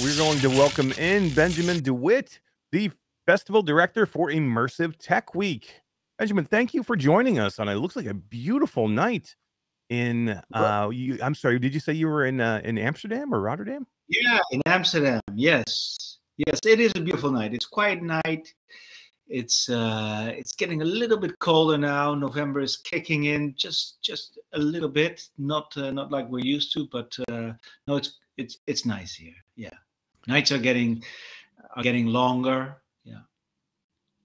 We're going to welcome in Benjamin DeWitt, the festival director for Immersive Tech Week. Benjamin, thank you for joining us on it looks like a beautiful night in I'm sorry, did you say you were in Amsterdam or Rotterdam? Yeah, in Amsterdam. Yes. Yes, it is a beautiful night. It's a quiet night. It's getting a little bit colder now. November is kicking in just a little bit, not like we're used to, but no, it's nice here. Yeah. Nights are getting longer. Yeah.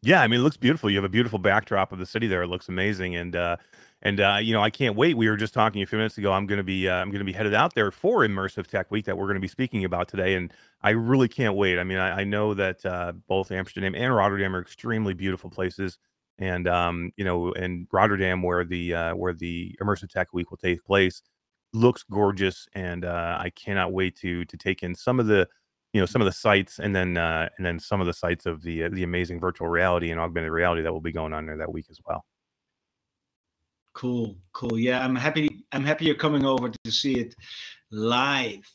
Yeah, I mean, it looks beautiful. You have a beautiful backdrop of the city there. It looks amazing, and you know, I can't wait. We were just talking a few minutes ago. I'm gonna be headed out there for Immersive Tech Week that we're going to be speaking about today, and I really can't wait. I mean, I know that both Amsterdam and Rotterdam are extremely beautiful places, and you know, and Rotterdam, where the Immersive Tech Week will take place, looks gorgeous, and I cannot wait to take in some of the sites, and then some of the sites of the amazing virtual reality and augmented reality that will be going on there that week as well. Cool. Yeah, I'm happy you're coming over to see it live.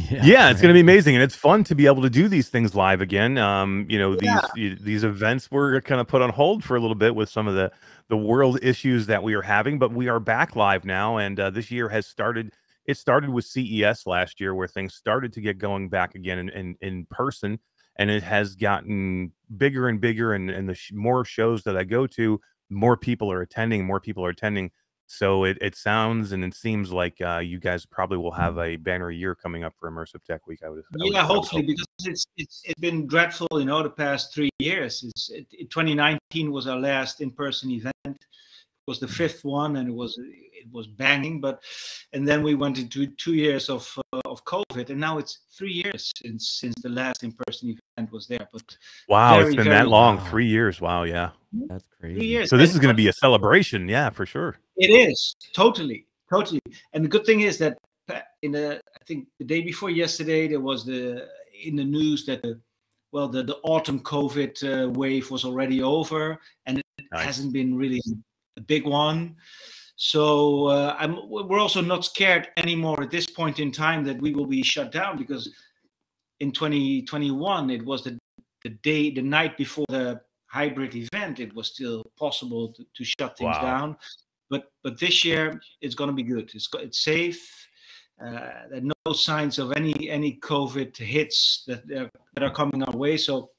Yeah, it's going to be amazing, and it's fun to be able to do these things live again. You know, these events were kind of put on hold for a little bit with some of the world issues that we are having, but we are back live now, and this year has started. It started with CES last year, where things started to get going back again in person, and it has gotten bigger and bigger. And the more shows that I go to, more people are attending. So it sounds and it seems like you guys probably will have a banner year coming up for Immersive Tech Week. Hopefully, because it's been dreadful, you know, the past 3 years. 2019 was our last in-person event. Was the fifth one, and it was banging, and then we went into 2 years of COVID, and now it's 3 years since the last in-person event was there. But wow, it's been that long. 3 years. Wow. Yeah, that's crazy. 3 years. So this is going to be a celebration. Yeah, for sure. It is totally. And the good thing is that I think the day before yesterday, there was in the news that the autumn COVID wave was already over, and it hasn't been really a big one. So we're also not scared anymore at this point in time that we will be shut down, because in 2021 it was the night before the hybrid event, it was still possible to shut things down. But this year it's going to be good. It's safe. There are no signs of any COVID hits that are coming our way. So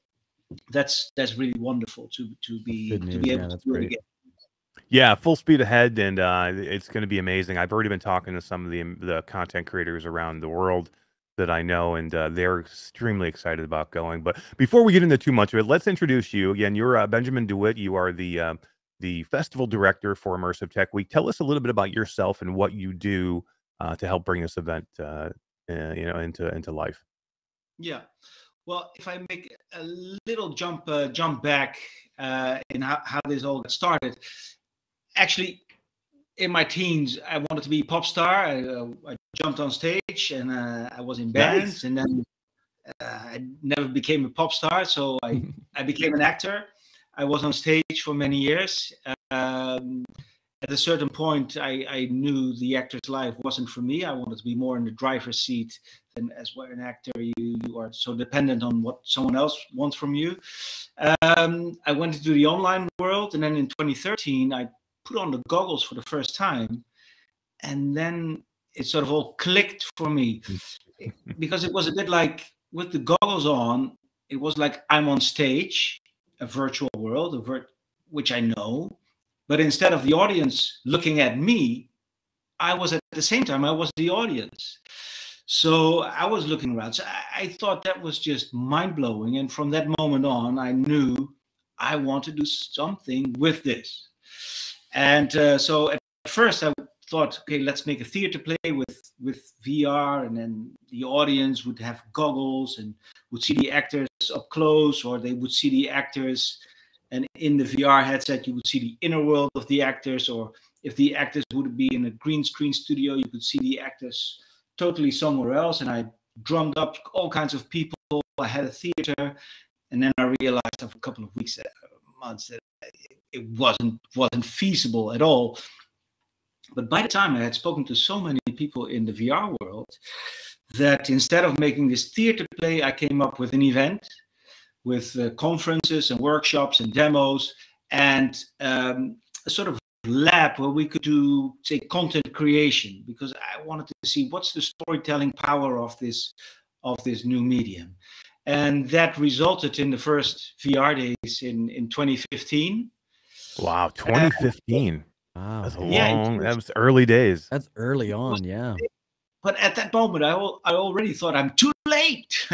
that's really wonderful to be able to do it again. Yeah, full speed ahead, and it's going to be amazing. I've already been talking to some of the content creators around the world that I know, and they're extremely excited about going. But before we get into too much of it, let's introduce you again. You're Benjamin DeWitt. You are the festival director for Immersive Tech Week. Tell us a little bit about yourself and what you do to help bring this event, into life. Yeah. Well, if I make a little jump back in how this all got started. Actually, in my teens, I wanted to be a pop star. I jumped on stage, and I was in bands, and then I never became a pop star. So I became an actor. I was on stage for many years. At a certain point, I knew the actor's life wasn't for me. I wanted to be more in the driver's seat. And as well, an actor, you are so dependent on what someone else wants from you. I went into the online world, and then in 2013, I put on the goggles for the first time, and then it sort of all clicked for me, because it was a bit like, with the goggles on, it was like I'm on stage, a virtual world, which I know, but instead of the audience looking at me, I was at the same time, I was the audience. So I was looking around. So I thought that was just mind-blowing. And from that moment on, I knew I want to do something with this. And so at first I thought, okay, let's make a theater play with VR, and then the audience would have goggles and would see the actors up close, or they would see the actors, and in the VR headset you would see the inner world of the actors, or if the actors would be in a green screen studio, you could see the actors totally somewhere else. And I drummed up all kinds of people. I had a theater, and then I realized after a couple of weeks, months, that it wasn't feasible at all. But by the time I had spoken to so many people in the VR world, that instead of making this theater play, I came up with an event with conferences and workshops and demos, and a sort of lab where we could do, say, content creation, because I wanted to see what's the storytelling power of this new medium. And that resulted in the first VR days in 2015. Wow, 2015. Wow. That's a Yeah, long. That was early days. That's early on, yeah. but at that moment, I already thought I'm too late.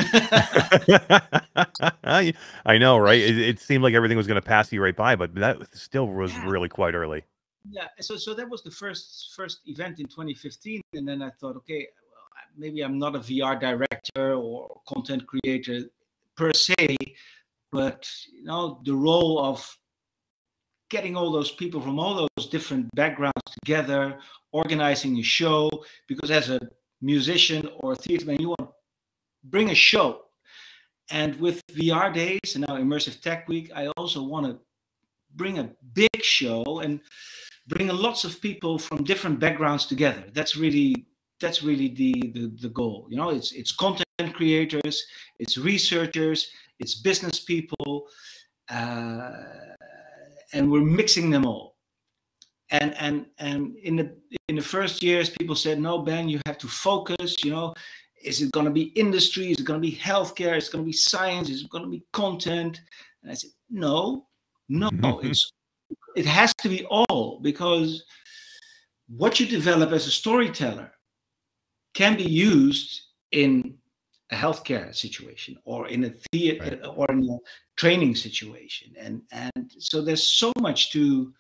I know, right? It seemed like everything was going to pass you right by, but that still was Yeah. really quite early. Yeah, so that was the first event in 2015, and then I thought, okay, well, maybe I'm not a VR director or content creator per se, but the role of getting all those people from all those different backgrounds together, organizing a show, because as a musician or a theater man, you want to bring a show. And with VR days and now Immersive Tech Week, I also want to bring a big show and bring lots of people from different backgrounds together. That's really the goal. It's content creators, it's researchers, it's business people, and we're mixing them all. And in the first years, people said, "No, Ben, you have to focus. Is it going to be industry? Is it going to be healthcare? Is it going to be science? Is it going to be content?" And I said, "No, it has to be all, because what you develop as a storyteller can be used in a healthcare situation or in a theater or in a training situation, and so there's so much to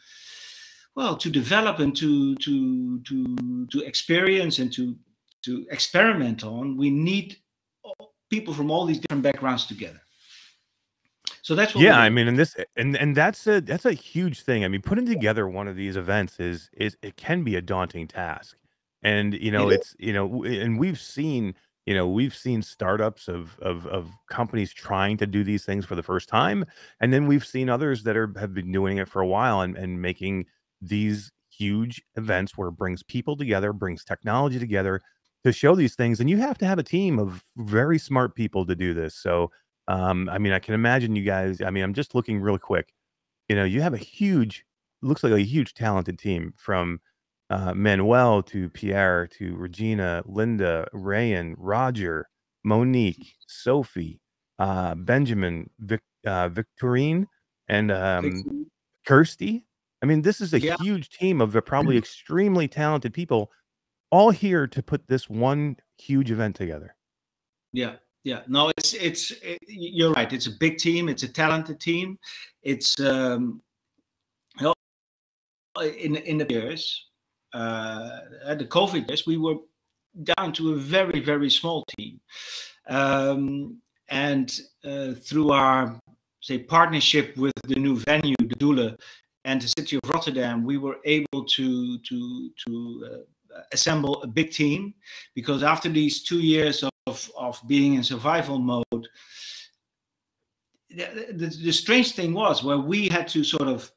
develop and to experience and to experiment on. We need people from all these different backgrounds together. So that's what I mean, and that's a huge thing. I mean, putting together one of these events is it can be a daunting task. And and we've seen startups of companies trying to do these things for the first time, and then we've seen others that have been doing it for a while and making these huge events where it brings people together, brings technology together to show these things. And you have to have a team of very smart people to do this. So I mean, I can imagine you guys. I mean, I'm just looking real quick. You have looks like a huge talented team, from Manuel to Pierre to Regina, Linda, Rayan, Roger, Monique, Sophie, Benjamin, Victorine, and Kirsty. I mean, this is a Yeah. huge team of probably extremely talented people, all here to put this one huge event together. Yeah. No, you're right. It's a big team. It's a talented team. It's in the years, the COVID years, we were down to a very, very small team, and through our partnership with the new venue, the Doelen, and the city of Rotterdam, we were able to assemble a big team, because after these 2 years of being in survival mode, the strange thing was, where we had to sort of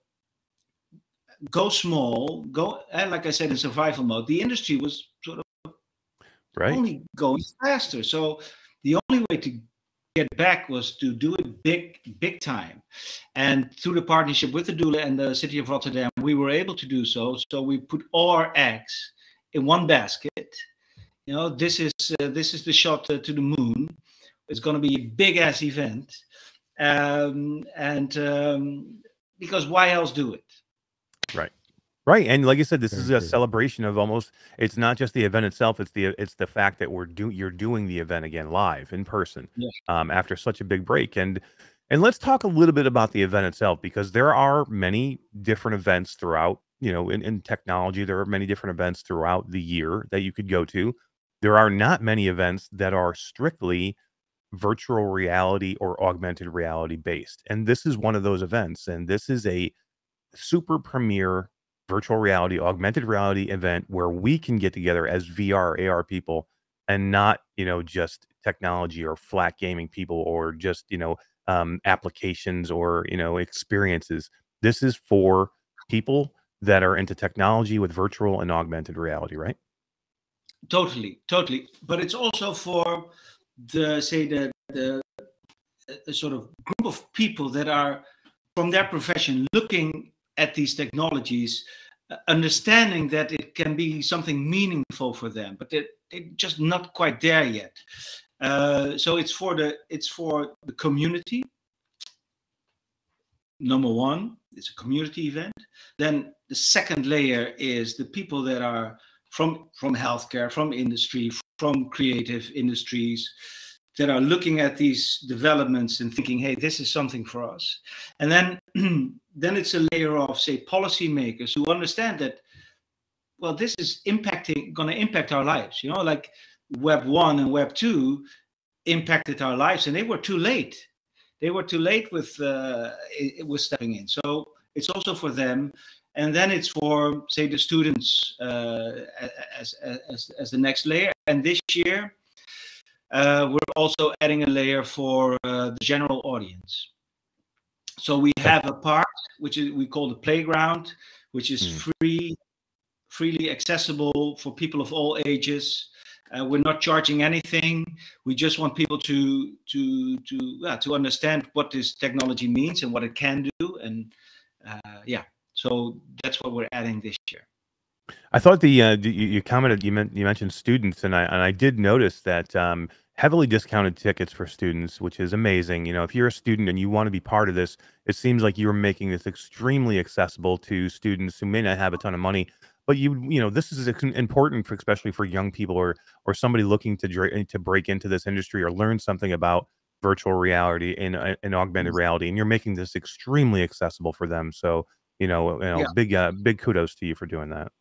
go small, like I said, in survival mode, the industry was sort of only going faster. So the only way to get back was to do it big time. And through the partnership with the Doelen and the city of Rotterdam, we were able to do so. So we put all our eggs in one basket. This is the shot to the moon. It's going to be a big ass event, because why else do it? Right. And like I said, this is a celebration of it's not just the event itself, it's the fact that you're doing the event again live in person, after such a big break. And let's talk a little bit about the event itself, because there are many different events throughout, in technology. There are many different events throughout the year that you could go to. There are not many events that are strictly virtual reality or augmented reality based. And this is one of those events. And this is a super premier virtual reality, augmented reality event where we can get together as VR, AR people and not, just technology or flat gaming people or just, applications or, experiences. This is for people that are into technology with virtual and augmented reality, right? Totally, totally. But it's also for the say the a sort of group of people that are from their profession looking at these technologies, understanding that it can be something meaningful for them, but they're just not quite there yet. So it's for the community. Number one, it's a community event. Then the second layer is the people that are from healthcare, from industry, from creative industries, that are looking at these developments and thinking, hey, this is something for us. And then then it's a layer of, say, policymakers who understand that, well, this is going to impact our lives. Like Web 1 and Web 2 impacted our lives, and they were too late. They were too late with stepping in. So it's also for them. And then it's for, say, the students as the next layer. And this year, we're also adding a layer for the general audience. So we have a part we call the playground, which is freely accessible for people of all ages. We're not charging anything. We just want people to understand what this technology means and what it can do. And so that's what we're adding this year. I thought you commented, you mentioned students, and I did notice that heavily discounted tickets for students, which is amazing. If you're a student and you want to be part of this, it seems like you're making this extremely accessible to students who may not have a ton of money. But this is important, especially for young people or somebody looking to break into this industry or learn something about virtual reality and augmented reality, and you're making this extremely accessible for them. So big kudos to you for doing that.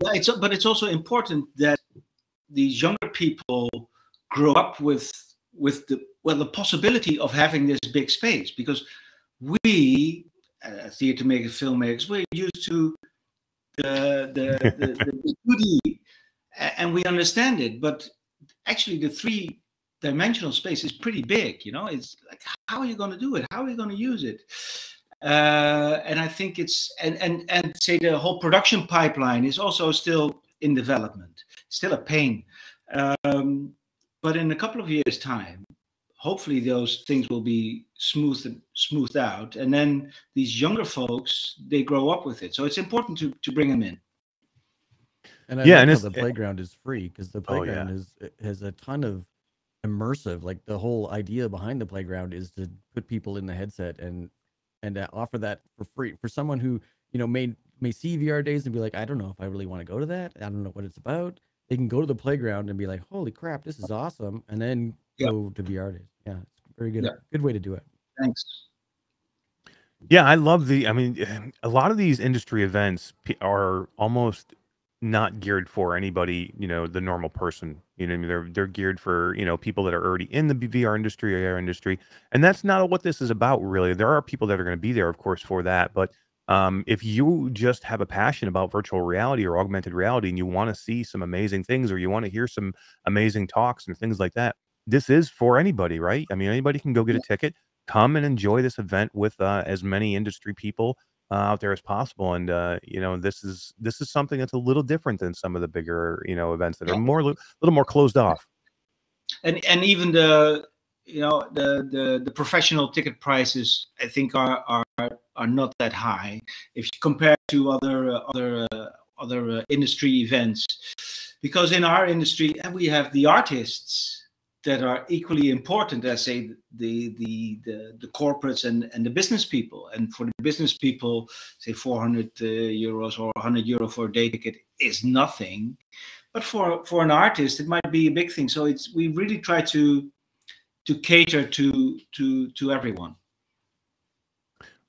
Yeah, but it's also important that these younger people grow up with the possibility of having this big space, because we theater makers, filmmakers, we're used to the 2D, and we understand it, but actually the 3-dimensional space is pretty big. It's like, how are you going to do it? How are you going to use it? And I think it's and say the whole production pipeline is also still in development, still a pain. But in a couple of years' time, hopefully those things will be smoothed out, and then these younger folks, they grow up with it. So it's important to bring them in. And I like how the playground is free, because the playground has a ton of immersive. Like, the whole idea behind the playground is to put people in the headset and offer that for free for someone who may see VR days and be like, I don't know if I really want to go to that. I don't know what it's about. They can go to the playground and be like, holy crap, this is awesome, and then go to VR days. Yeah, it's very good. Yeah. Good way to do it. Thanks. Yeah, I love a lot of these industry events are almost not geared for anybody, the normal person. They're geared for, people that are already in the VR industry or AR industry. And that's not what this is about, really. There are people that are going to be there, of course, for that. But if you just have a passion about virtual reality or augmented reality and you want to see some amazing things, or you want to hear some amazing talks and things like that, this is for anybody, right? I mean, anybody can go get a ticket, come and enjoy this event with as many industry people out there as possible. And this is something that's a little different than some of the bigger events that are a little more closed off. And even the professional ticket prices, I think, are not that high if you compare to other industry events, because in our industry we have the artists that are equally important as, say, the corporates and the business people. And for the business people, say, 400 euros or 100 euro for a day ticket is nothing, but for an artist it might be a big thing. So we really try to cater to everyone.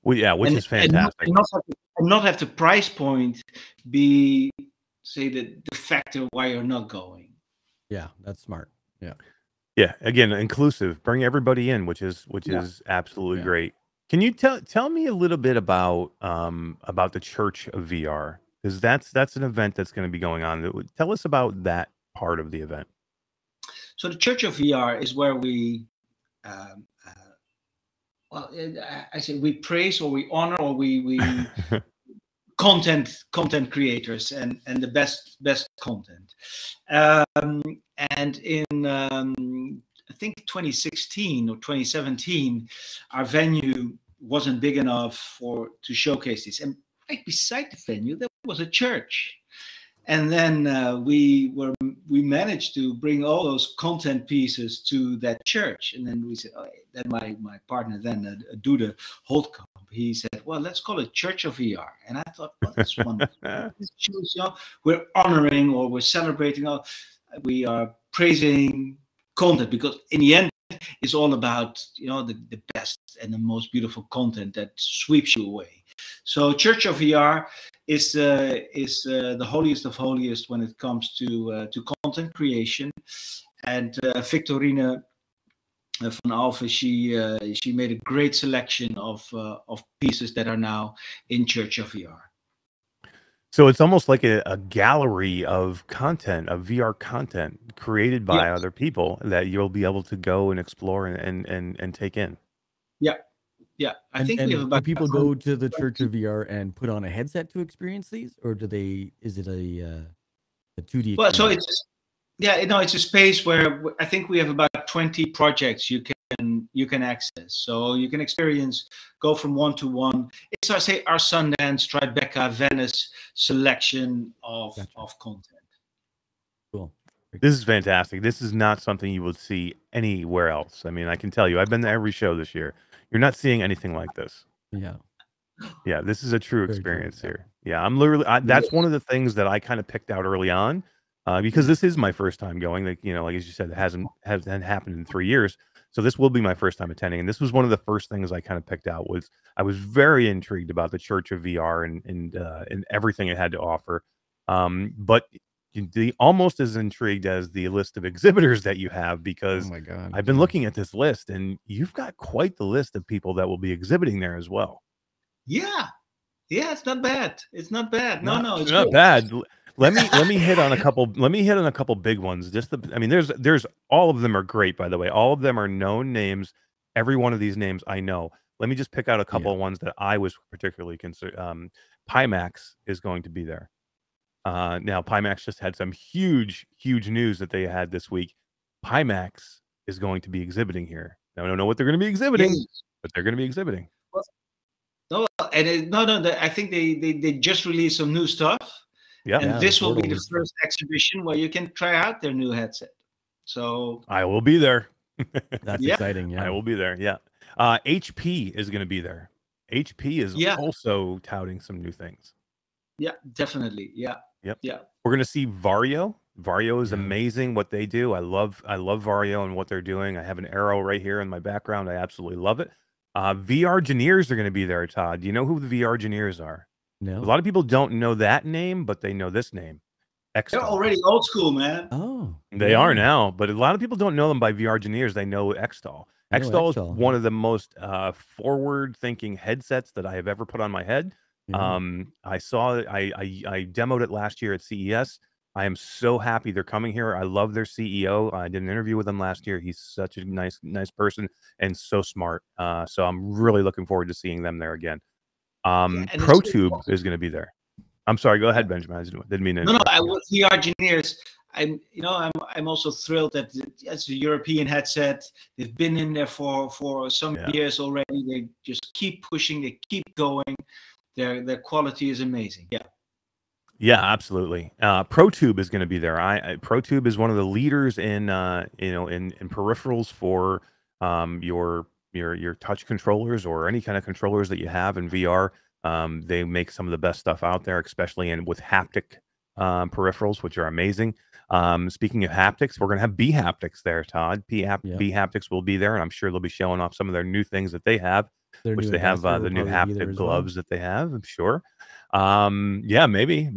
Well, yeah, which is fantastic. And not have the price point be, say, the factor why you're not going. Yeah, that's smart. Yeah. Yeah, again, inclusive, bring everybody in, which is absolutely great. Can you tell me a little bit about the Church of VR? Because that's an event that's going to be going on. Tell us about that part of the event. So the Church of VR is where we, well, I say we praise or we honor or we content creators and the best content. And in I think 2016 or 2017, our venue wasn't big enough to showcase this. And right beside the venue, there was a church. And then we managed to bring all those content pieces to that church. And then we said, oh, then my partner then, Dude Holtkamp, he said, well, let's call it Church of VR. And I thought, well, that's wonderful. This shows, you know, we're honoring or we're celebrating, we are praising content, because in the end, it's all about, you know, the best and the most beautiful content that sweeps you away. So Church of VR is the holiest of holiest when it comes to content creation. And Victorine van Alphen, she made a great selection of pieces that are now in Church of VR. So it's almost like a gallery of content, of VR content created by other people that you'll be able to go and explore and take in. Yeah. Yeah, I think we have about. Do people go to the Church of VR and put on a headset to experience these, or do they? Is it a 2D? Well, so it's it's a space where I think we have about 20 projects you can access. So you can go from one to one. It's our Sundance, Tribeca, Venice selection of content. Cool. This is fantastic. This is not something you would see anywhere else. I mean, I can tell you, I've been to every show this year. You're not seeing anything like this. Yeah, this is a true experience here. Yeah, I'm literally. That's one of the things that I kind of picked out early on, because this is my first time going. Like, you know, like as you said, it hasn't happened in 3 years, so this will be my first time attending. And this was one of the first things I kind of picked out. Was I was very intrigued about the Church of VR and everything it had to offer, but almost as intrigued as the list of exhibitors that you have, because I've been looking at this list and you've got quite the list of people that will be exhibiting there as well. Yeah, it's not bad. It's not bad. No, it's not bad. Let me hit on a couple. Let me hit on a couple big ones. I mean, there's all of them are great, by the way. All of them are known names. Every one of these names I know. Let me just pick out a couple of ones that I was particularly concerned. Pimax is going to be there. Now, Pimax just had some huge news that they had this week. Pimax is going to be exhibiting here. Now, I don't know what they're going to be exhibiting, but they're going to be exhibiting. I think they just released some new stuff. And this will be the first exhibition where you can try out their new headset. So I will be there. That's exciting. Yeah, I will be there. Yeah. HP is going to be there. HP is also touting some new things. Yeah, definitely. Yeah. Yep. Yeah. We're going to see Vario. Vario is amazing what they do. I love Vario and what they're doing. I have an arrow right here in my background. I absolutely love it. VR Engineers are going to be there, Todd. Do you know who the VR Engineers are? No. A lot of people don't know that name, but they know this name. They're already old school, man. Oh. They are now, but a lot of people don't know them by VR Engineers. They know Xtol. Xtol is one of the most forward-thinking headsets that I have ever put on my head. I saw it. I demoed it last year at CES. I am so happy they're coming here. I love their CEO. I did an interview with him last year. He's such a nice person and so smart. So I'm really looking forward to seeing them there again. ProTube is going to be there. I'm sorry. Go ahead, Benjamin. I didn't mean to. No. With VR Engineers, I'm also thrilled that it's a European headset. They've been in there for some years already. They just keep pushing. They keep going. Their quality is amazing. Yeah, absolutely. ProTube is going to be there. ProTube is one of the leaders in peripherals for your touch controllers or any kind of controllers that you have in VR. They make some of the best stuff out there, especially with haptic peripherals, which are amazing. Speaking of haptics, we're going to have B Haptics there, Todd. B Haptics will be there, and I'm sure they'll be showing off some of their new things that they have. Which they have the new haptic gloves that they have, I'm sure. Maybe.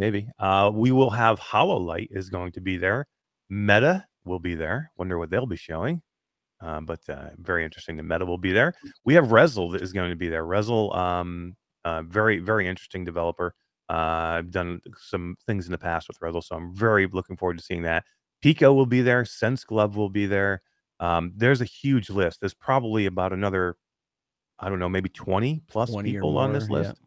We will have HoloLight is going to be there. Meta will be there. Wonder what they'll be showing. But very interesting. The Meta will be there. We have Rezel that is going to be there. Rezel, very, very interesting developer. I've done some things in the past with Rezel, so I'm very looking forward to seeing that. Pico will be there. Sense Glove will be there. There's a huge list. There's probably about another, I don't know, maybe 20 plus 20 or people on this more, list.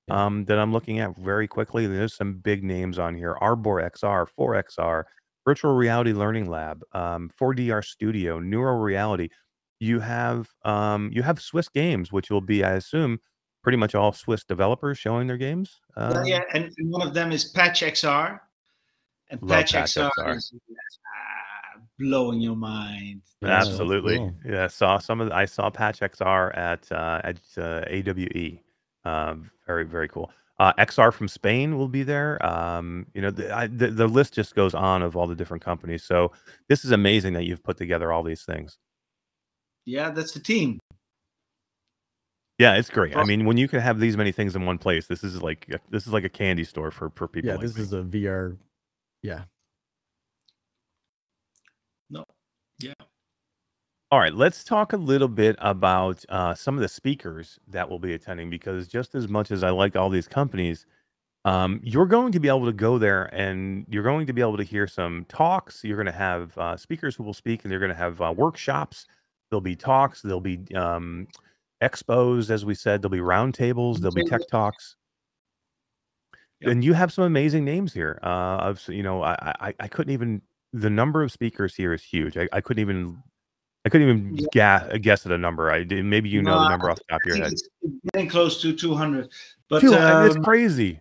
yeah. That I'm looking at very quickly. There's some big names on here. Arbor XR, 4XR, Virtual Reality Learning Lab, 4DR Studio, Neuro Reality. You have Swiss Games, which will be, I assume, pretty much all Swiss developers showing their games. Yeah, and one of them is Patch XR, and Patch XR is blowing your mind. Yeah, absolutely. Cool. Yeah, I saw Patch XR at AWE. Very, very cool. XR from Spain will be there. You know, the list just goes on of all the different companies. So this is amazing that you've put together all these things. Yeah, that's the team. Yeah, it's great. I mean, when you can have these many things in one place, this is like a candy store for people. Yeah, like this is a VR. Yeah. No. Yeah. All right, let's talk a little bit about some of the speakers that will be attending, because just as much as I like all these companies, you're going to be able to go there and you're going to be able to hear some talks. You're going to have speakers who will speak, and they're going to have workshops. There'll be talks. There'll be expos, as we said. There'll be roundtables. There'll be tech talks. Yep. And you have some amazing names here. I couldn't even. The number of speakers here is huge. I couldn't even guess at a number. Maybe you know the number off the top of your head. It's getting close to 200, but it's crazy.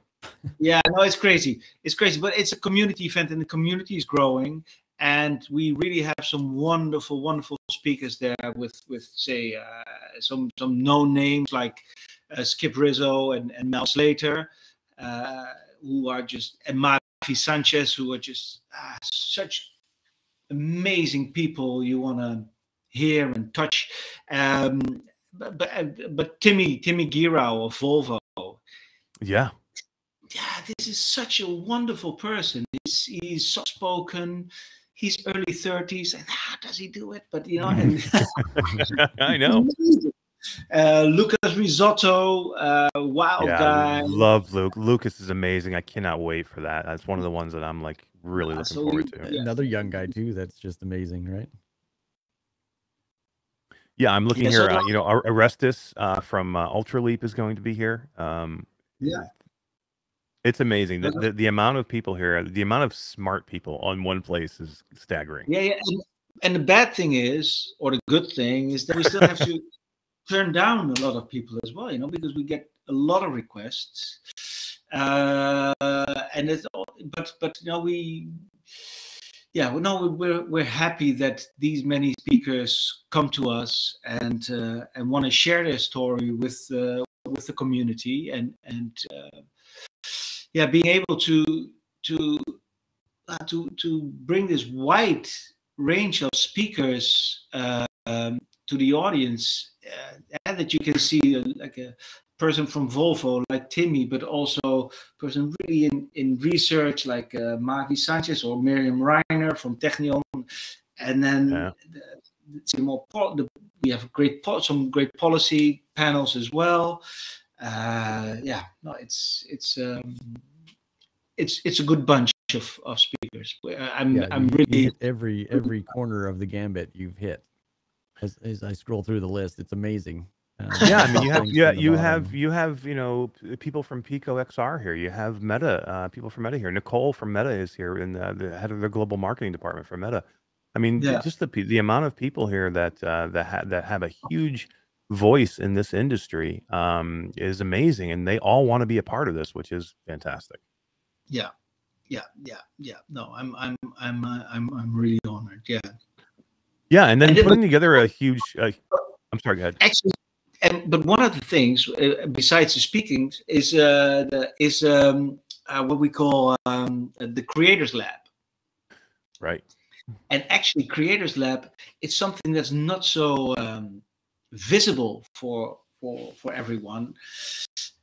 Yeah, no, it's crazy. It's crazy, but it's a community event, and the community is growing. And we really have some wonderful, wonderful speakers there with say some known names like Skip Rizzo and Mel Slater, who are just, and Mavi Sanchez, who are just such amazing people you want to hear and touch. But Timmy Girau of Volvo. Yeah. Yeah, this is such a wonderful person. He's soft spoken. He's early 30s, and how does he do it? But you know, and I know. Lucas Risotto, wild guy. I love Luke. Lucas is amazing. I cannot wait for that. That's one of the ones that I'm like really looking forward to. Yeah. Another young guy too. That's just amazing, right? Yeah, I'm looking here. You know, Orestes from Ultraleap is going to be here. Yeah. It's amazing. The amount of people here, the amount of smart people on one place is staggering. Yeah. And the bad thing is, or the good thing is, that we still have to turn down a lot of people as well, you know, because we get a lot of requests. And it's, but you know, we're happy that these many speakers come to us and want to share their story with the community, and being able to bring this wide range of speakers to the audience, and that you can see like a person from Volvo like Timmy, but also a person really in research like Mavi Sanchez or Miriam Reiner from Technion, and then we have some great policy panels as well. It's a good bunch of speakers. I'm really hit every corner of the gambit you've hit. As I scroll through the list, it's amazing. Yeah, I mean, you have you know, people from Pico XR here. You have Meta, people from Meta here. Nicole from Meta is here, and the head of the global marketing department for Meta. I mean, just the amount of people here that have a huge voice in this industry is amazing, and they all want to be a part of this, which is fantastic. Yeah. No, I'm really honored. Yeah. Yeah, and then putting together a huge. I'm sorry, go ahead. Actually, but one of the things besides the speaking is what we call the Creators Lab. Right. And actually, Creators Lab, it's something that's not so visible for everyone,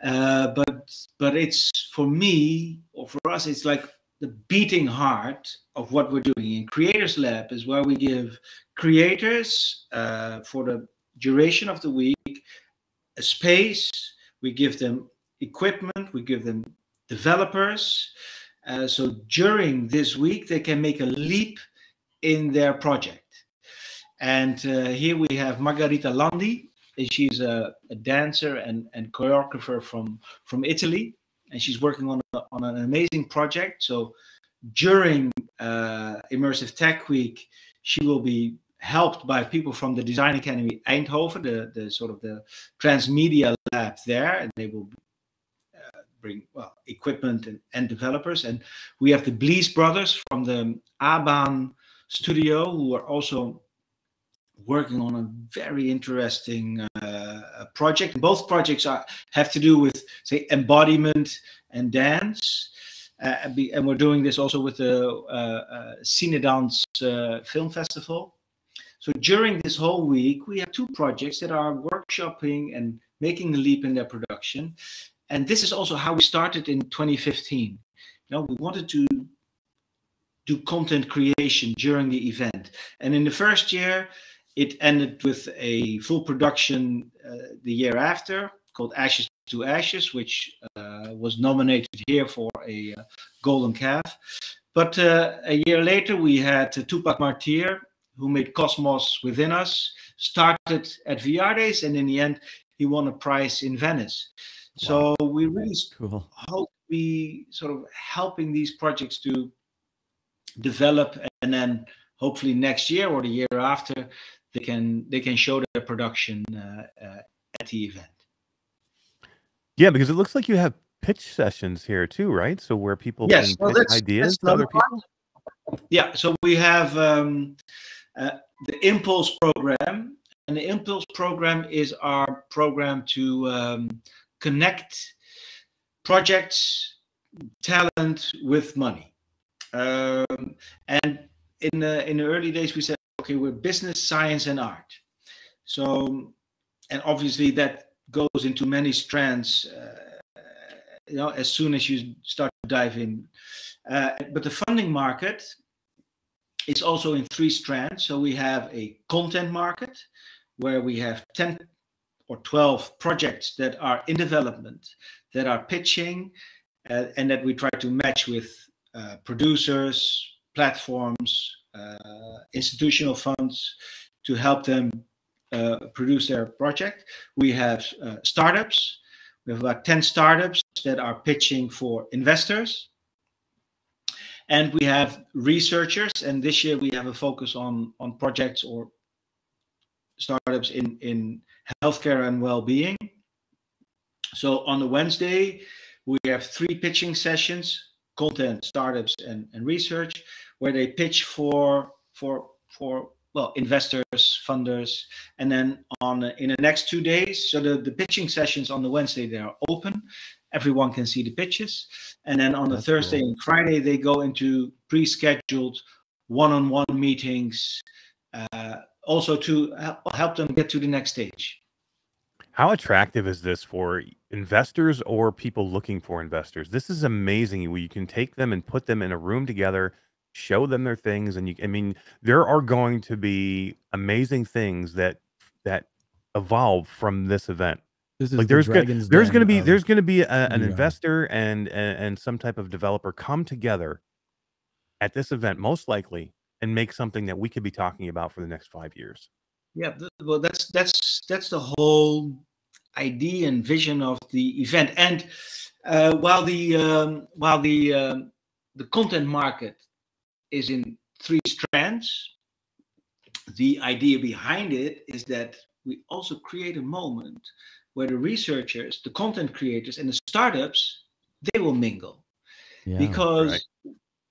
but it's, for me or for us, it's like the beating heart of what we're doing. In Creators Lab is where we give creators for the duration of the week a space. We give them equipment. We give them developers. So during this week, they can make a leap in their project. And here we have Margarita Landi. She's a dancer and choreographer from Italy. And she's working on an amazing project. So during Immersive Tech Week, she will be helped by people from the Design Academy Eindhoven, the sort of the transmedia lab there, and they will bring equipment and developers. And we have the Blees brothers from the Aban studio, who are also working on a very interesting project. Both projects have to do with, say, embodiment and dance. And we're doing this also with the Cinedance Film Festival. So during this whole week, we have two projects that are workshopping and making a leap in their production. And this is also how we started in 2015. We wanted to do content creation during the event. And in the first year, it ended with a full production the year after called Ashes to Ashes, which was nominated here for a Golden Calf. But a year later, we had Tupac Martyr, who made Cosmos Within Us, started at VR Days, and in the end, he won a prize in Venice. Wow. So we really hope we sort of helping these projects to develop, and then hopefully next year or the year after, they can show their production at the event. Yeah, because it looks like you have pitch sessions here too, right? So where people can pitch ideas to other people. Yeah, so we have the Impulse program, and the Impulse program is our program to connect projects, talent with money. And in the early days, we said, okay, we're business, science, and art. So, and obviously that goes into many strands, as soon as you start to dive in. But the funding market is also in three strands. So we have a content market where we have 10 or 12 projects that are in development, that are pitching, and that we try to match with producers, platforms, institutional funds to help them produce their project. We have startups. We have about 10 startups that are pitching for investors. And we have researchers. And this year we have a focus on projects or startups in healthcare and well-being. So on the Wednesday, we have 3 pitching sessions: content, startups, and research, where they pitch for investors, funders. And then in the next 2 days, so the pitching sessions on the Wednesday, they are open. Everyone can see the pitches. And then on the Thursday and Friday, they go into pre-scheduled one-on-one meetings, also to help them get to the next stage. How attractive is this for investors or people looking for investors? This is amazing. You can take them and put them in a room together, show them their things, and there are going to be amazing things that evolve from this event. This is like there's going to be an investor and some type of developer come together at this event, most likely, and make something that we could be talking about for the next 5 years. Yeah, well, that's the whole idea and vision of the event. And while the content market is in 3 strands, the idea behind it is that we also create a moment where the researchers, the content creators, and the startups, they will mingle. Yeah, because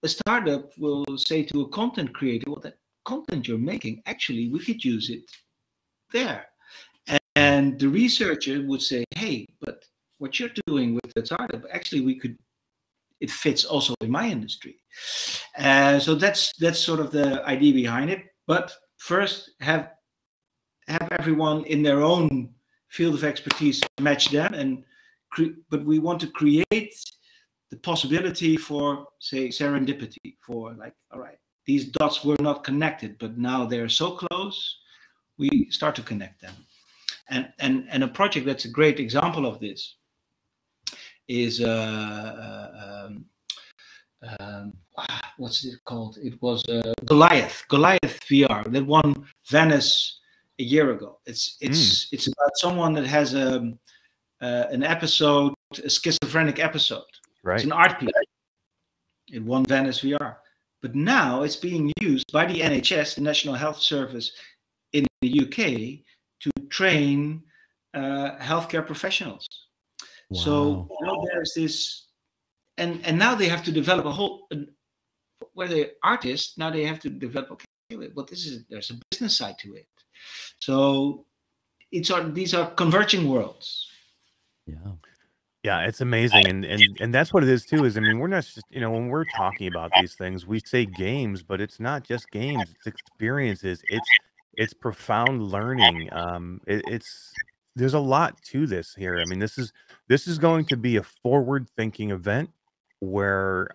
a startup will say to a content creator, well, that content you're making, actually, we could use it there. And the researcher would say, hey, but what you're doing with the startup, actually, it fits also in my industry. So that's sort of the idea behind it. But first, have everyone in their own field of expertise match them, but we want to create the possibility for, say, serendipity, for like, all right, these dots were not connected, but now they're so close, we start to connect them. And a project that's a great example of this is what's it called? It was Goliath VR that won Venice a year ago. It's about someone that has an episode, a schizophrenic episode. Right. It's an art piece. It won Venice VR, but now it's being used by the NHS, the National Health Service in the UK, to train healthcare professionals. Wow. So there's this, and now they have to develop a whole. Where they're artists, now they have to develop. Okay, well, there's a business side to it. So these are converging worlds. Yeah. Yeah, it's amazing, and that's what it is too. Is, I mean, we're not just, when we're talking about these things, we say games, but it's not just games; it's experiences. It's profound learning. There's a lot to this here. I mean, this is going to be a forward-thinking event where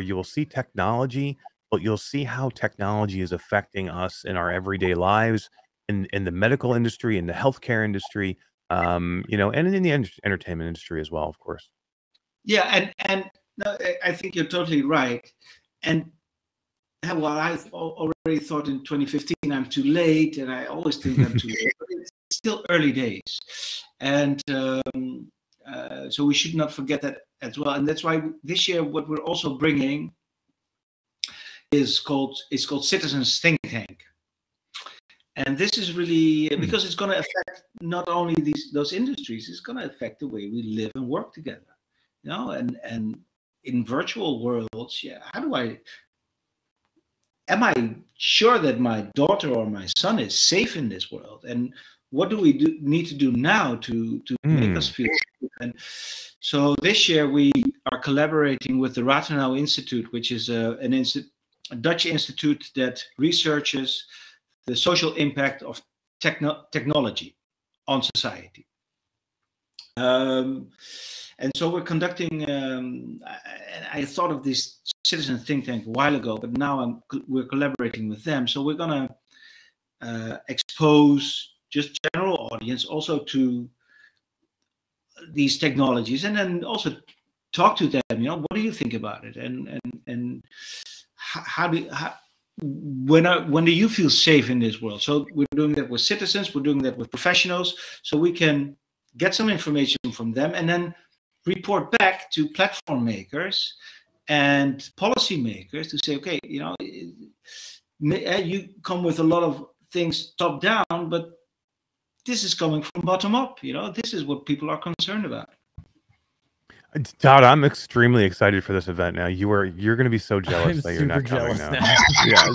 you will see technology, but you'll see how technology is affecting us in our everyday lives, in the medical industry, in the healthcare industry. And in the entertainment industry as well, of course. Yeah, and no, I think you're totally right. And well, I already thought in 2015 I'm too late, and I always think I'm too late. But it's still early days, and so we should not forget that as well. And that's why this year what we're also bringing is called Citizens Think Tank. And this is really because it's going to affect not only those industries, it's going to affect the way we live and work together, and in virtual worlds, am I sure that my daughter or my son is safe in this world? And what do we need to do now to make us feel safe? And so this year we are collaborating with the Rathenau Institute, which is a Dutch institute that researches the social impact of technology on society. And so we're conducting, I thought of this citizen think tank a while ago, but now we're collaborating with them. So we're going to expose just general audience also to these technologies, and then also talk to them, what do you think about it? And when do you feel safe in this world? So we're doing that with citizens, we're doing that with professionals, so we can get some information from them and then report back to platform makers and policy makers to say, okay, you come with a lot of things top down, but this is coming from bottom up. This is what people are concerned about. Todd, I'm extremely excited for this event now. You're going to be so jealous that you're not coming now. Yeah,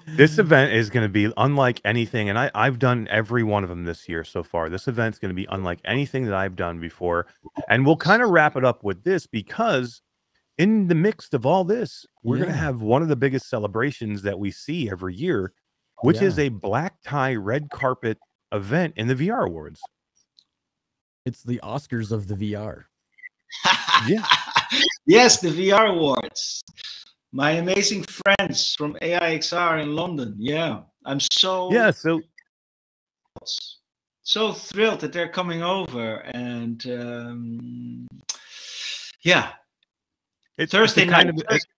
this event is going to be unlike anything, and I've done every one of them this year so far. This event's going to be unlike anything that I've done before, and we'll kind of wrap it up with this, because in the mix of all this, we're going to have one of the biggest celebrations that we see every year, which is a black tie, red carpet event in the VR Awards. It's the Oscars of the VR. Yeah. Yes, the VR Awards. My amazing friends from AIXR in London. Yeah, I'm so thrilled that they're coming over, and it's Thursday night.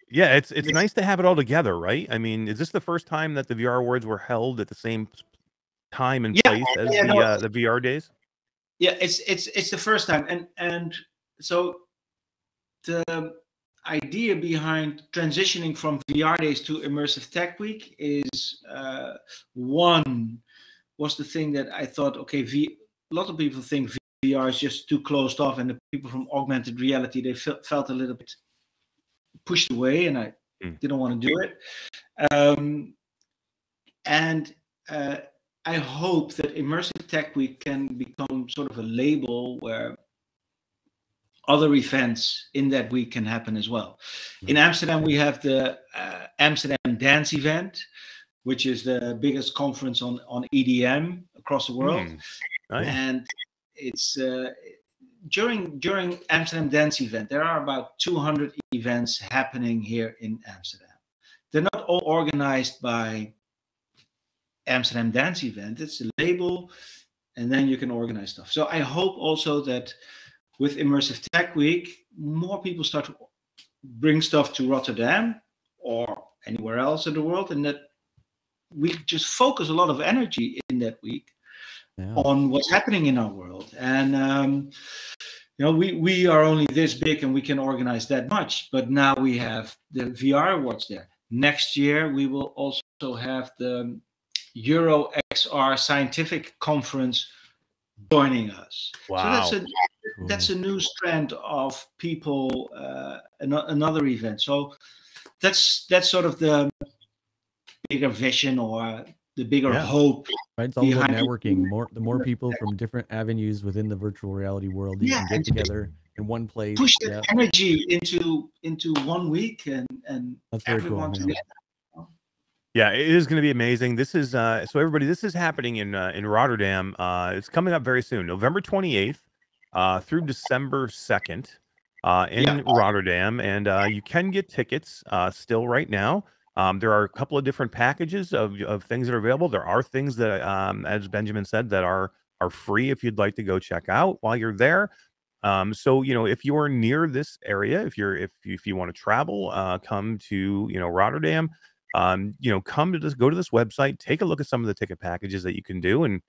It's nice to have it all together, right? I mean, is this the first time that the VR Awards were held at the same time and place as the VR days? Yeah, it's the first time, and so the idea behind transitioning from VR days to Immersive Tech Week is one was the thing that I thought, okay, a lot of people think VR is just too closed off, and the people from augmented reality, they felt a little bit pushed away, and I didn't want to do it. And I hope that Immersive Tech Week can become sort of a label where other events in that week can happen as well. In Amsterdam, we have the Amsterdam Dance event, which is the biggest conference on EDM across the world. Nice. And it's during Amsterdam Dance event, there are about 200 events happening here in Amsterdam. They're not all organized by Amsterdam Dance Event. It's a label, and then you can organize stuff. So I hope also that with Immersive Tech Week, more people start to bring stuff to Rotterdam or anywhere else in the world, and that we just focus a lot of energy in that week on what's happening in our world. And you know, we are only this big and we can organize that much, but now we have the VR Awards there. Next year we will also have the Euro XR Scientific Conference joining us. Wow. So that's a new strand of people, another event. So that's sort of the bigger vision or the bigger hope. Right, it's all about networking. The more people from different avenues within the virtual reality world that you can get together in one place. Push that energy into 1 week and that's very everyone cool, together. Yeah, it is going to be amazing. This is so everybody. This is happening in Rotterdam. It's coming up very soon, November 28th through December 2nd in Rotterdam, and you can get tickets still right now. There are a couple of different packages of things that are available. There are things that, as Benjamin said, that are free if you'd like to go check out while you're there. So you know, if you are near this area, if you want to travel, come to Rotterdam. You know, go to this website, take a look at some of the ticket packages that you can do, and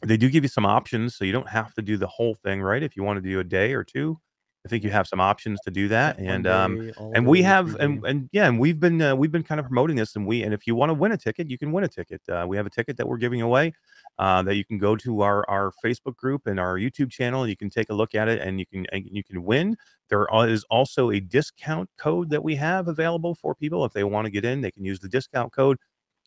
they do give you some options, so you don't have to do the whole thing, right? If you want to do a day or two, I think you have some options to do that. And we have, and we've been kind of promoting this, and if you want to win a ticket, you can win a ticket. We have a ticket that we're giving away that you can go to our Facebook group and our YouTube channel. You can take a look at it, and you can win. There is also a discount code that we have available for people. If they want to get in, they can use the discount code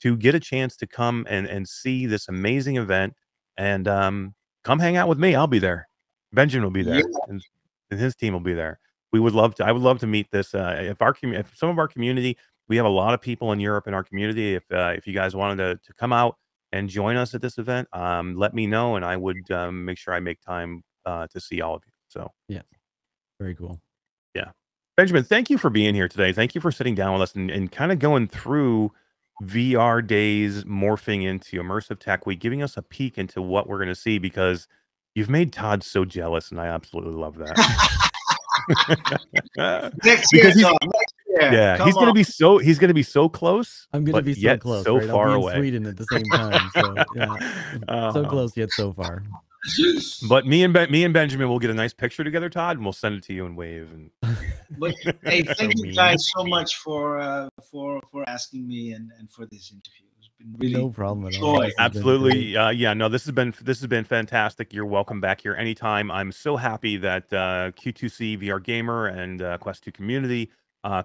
to get a chance to come and see this amazing event. And come hang out with me. I'll be there. Benjamin will be there, and his team will be there. I would love to meet this. If some of our community, we have a lot of people in Europe in our community. If you guys wanted to come out and join us at this event, let me know, and I would make sure I make time to see all of you. So yeah, very cool. Yeah, Benjamin, thank you for being here today. Thank you for sitting down with us and kind of going through VR days morphing into Immersive Tech Week, giving us a peek into what we're going to see, because you've made Todd so jealous, and I absolutely love that. Next year, because he's going to be so close. I'm going to be so close, so right? far I'll be away. in Sweden at the same time. So yeah, so close yet so far. But me and Benjamin will get a nice picture together, Todd, and we'll send it to you and wave. And but hey, thank you guys so much for asking me and for this interview. It's been really no problem at all. Absolutely. Yeah, no, this has been fantastic. You're welcome back here anytime. I'm so happy that Q2C VR Gamer and Quest 2 community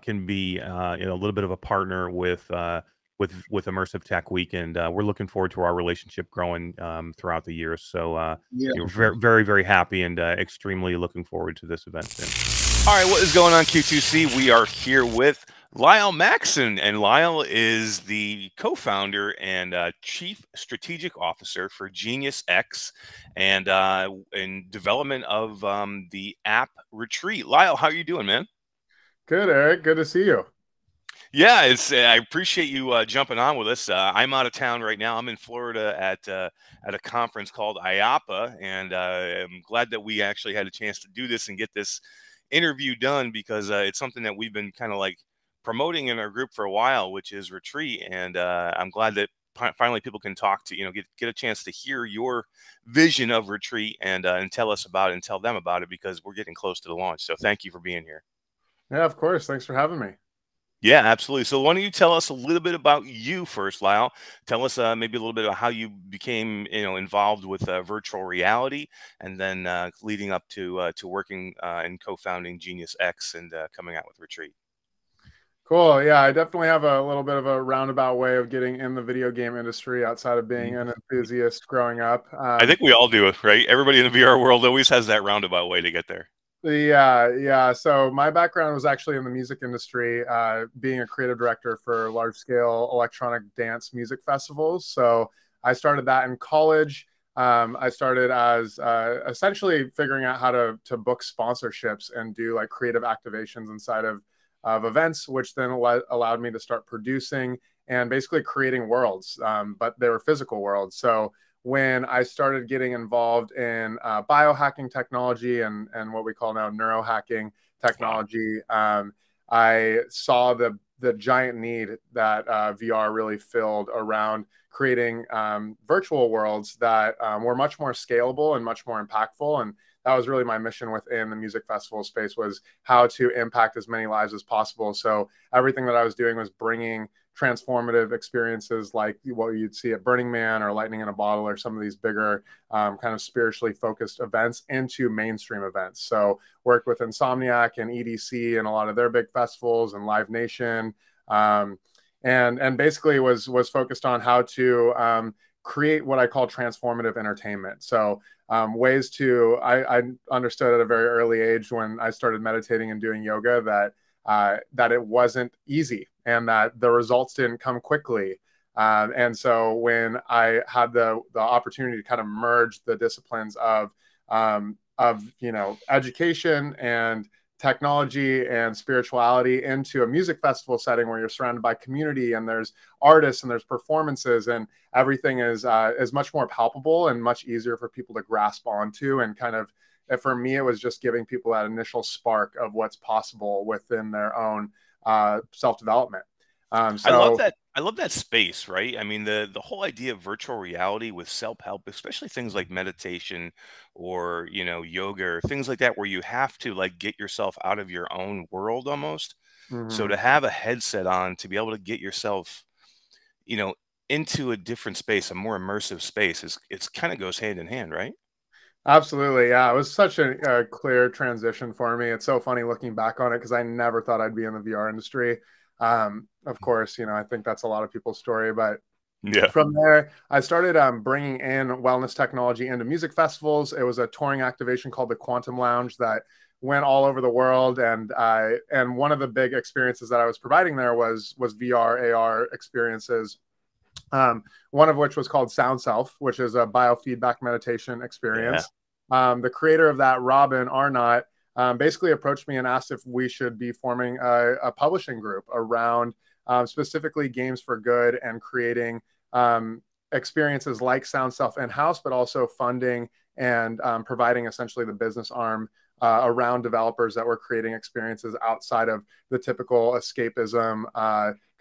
can be a little bit of a partner with Immersive Tech Week, and we're looking forward to our relationship growing throughout the year. So you're very, very, very happy and extremely looking forward to this event soon. All right, what is going on, Q2C? We are here with Lyle Maxson, and Lyle is the co-founder and chief strategic officer for Genius X, and in development of the app Retreat. Lyle, how are you doing, man? Good, Eric. Good to see you. Yeah, I appreciate you jumping on with us. I'm out of town right now. I'm in Florida at a conference called IAPA, and I'm glad that we actually had a chance to do this and get this interview done, because it's something that we've been kind of like promoting in our group for a while, which is Retreat. And I'm glad that finally people can talk to, get a chance to hear your vision of Retreat and tell us about it and tell them about it, because we're getting close to the launch. So thank you for being here. Yeah, of course. Thanks for having me. Yeah, absolutely. So why don't you tell us a little bit about you first, Lyle? Tell us maybe a little bit about how you became, involved with virtual reality, and then leading up to working and co-founding Genius X and coming out with Retreat. Cool. Yeah, I definitely have a little bit of a roundabout way of getting in the video game industry outside of being an enthusiast growing up. I think we all do it, right? Everybody in the VR world always has that roundabout way to get there. Yeah. So my background was actually in the music industry, being a creative director for large-scale electronic dance music festivals. So I started that in college. I started as essentially figuring out how to book sponsorships and do like creative activations inside of events, which then allowed me to start producing and basically creating worlds, but they were physical worlds. So when I started getting involved in biohacking technology and what we call now neurohacking technology, I saw the giant need that VR really filled around creating virtual worlds that were much more scalable and much more impactful. And that was really my mission within the music festival space, was how to impact as many lives as possible. So everything that I was doing was bringing transformative experiences like what you'd see at Burning Man or Lightning in a Bottle or some of these bigger kind of spiritually focused events into mainstream events. So worked with Insomniac and EDC and a lot of their big festivals and Live Nation, and basically was focused on how to create what I call transformative entertainment. So ways to, I understood at a very early age when I started meditating and doing yoga that it wasn't easy and that the results didn't come quickly. And so when I had the opportunity to kind of merge the disciplines of education and technology and spirituality into a music festival setting where you're surrounded by community and there's artists and there's performances and everything is much more palpable and much easier for people to grasp onto, and kind of, for me, it was just giving people that initial spark of what's possible within their own self-development. I love that space, right? I mean, the whole idea of virtual reality with self-help, especially things like meditation or, yoga or things like that, where you have to like get yourself out of your own world almost. So to have a headset on to be able to get yourself, into a different space, a more immersive space, it's kind of goes hand in hand, right? Absolutely. Yeah. It was such a clear transition for me. It's so funny looking back on it because I never thought I'd be in the VR industry. Of course, I think that's a lot of people's story, but yeah, from there, I started bringing in wellness technology into music festivals. It was a touring activation called the Quantum Lounge that went all over the world. And one of the big experiences that I was providing there was VR, AR experiences. One of which was called Sound Self, which is a biofeedback meditation experience. Yeah. The creator of that, Robin Arnott, basically approached me and asked if we should be forming a publishing group around specifically games for good and creating experiences like Sound Self in-house, but also funding and providing essentially the business arm around developers that were creating experiences outside of the typical escapism,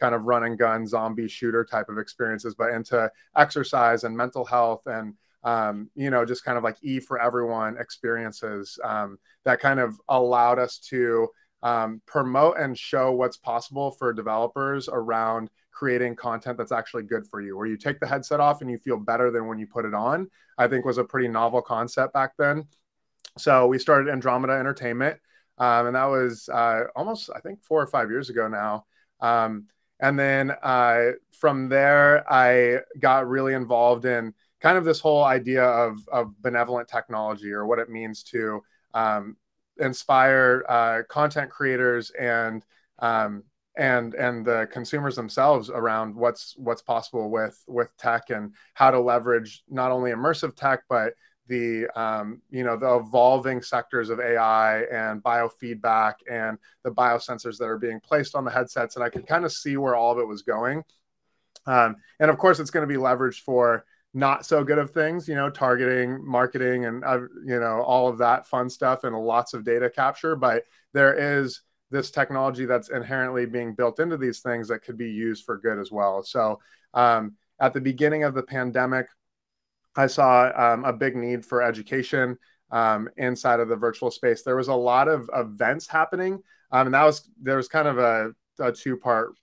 kind of run and gun zombie shooter type of experiences, but into exercise and mental health and, just kind of like E for everyone experiences that kind of allowed us to promote and show what's possible for developers around creating content that's actually good for you, where you take the headset off and you feel better than when you put it on. I think was a pretty novel concept back then. So we started Andromeda Entertainment, and that was almost, I think, 4 or 5 years ago now. And then from there, I got really involved in kind of this whole idea of benevolent technology, or what it means to inspire content creators and the consumers themselves around what's possible with tech and how to leverage not only immersive tech, but the evolving sectors of AI and biofeedback and the biosensors that are being placed on the headsets. And I could kind of see where all of it was going. And of course, it's going to be leveraged for not so good of things, targeting, marketing, and, all of that fun stuff and lots of data capture. But there is this technology that's inherently being built into these things that could be used for good as well. So at the beginning of the pandemic, I saw a big need for education inside of the virtual space. There was a lot of events happening, and there was kind of a two-part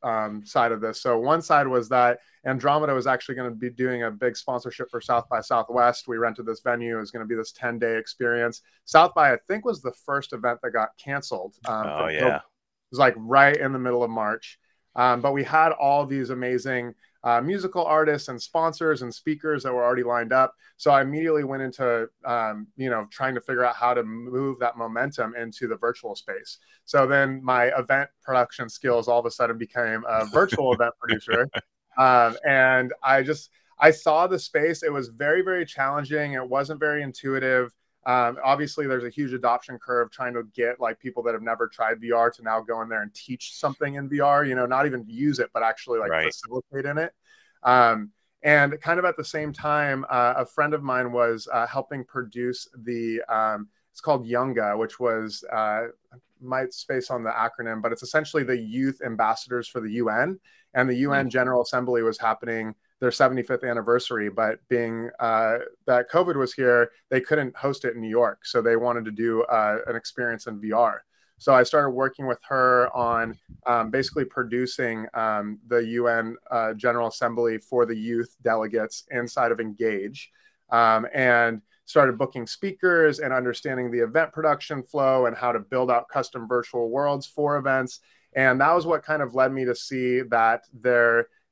side of this. So one side was that Andromeda was actually going to be doing a big sponsorship for South by Southwest. We rented this venue. It was going to be this 10-day experience. South by, I think, was the first event that got canceled. It was like right in the middle of March. But we had all these amazing musical artists and sponsors and speakers that were already lined up. So I immediately went into, trying to figure out how to move that momentum into the virtual space. So then my event production skills all of a sudden became a virtual event producer. And I saw the space. It was very, very challenging. It wasn't very intuitive. Obviously, there's a huge adoption curve trying to get like people that have never tried VR to now go in there and teach something in VR, you know, not even use it, but actually like facilitate in it. And kind of at the same time, a friend of mine was helping produce the, it's called Younga, which was, might space on the acronym, but it's essentially the youth ambassadors for the UN. And the UN General Assembly was happening their 75th anniversary, but being that COVID was here, they couldn't host it in New York. So they wanted to do an experience in VR. So I started working with her on basically producing the UN General Assembly for the youth delegates inside of Engage, and started booking speakers and understanding the event production flow and how to build out custom virtual worlds for events. And that was what kind of led me to see that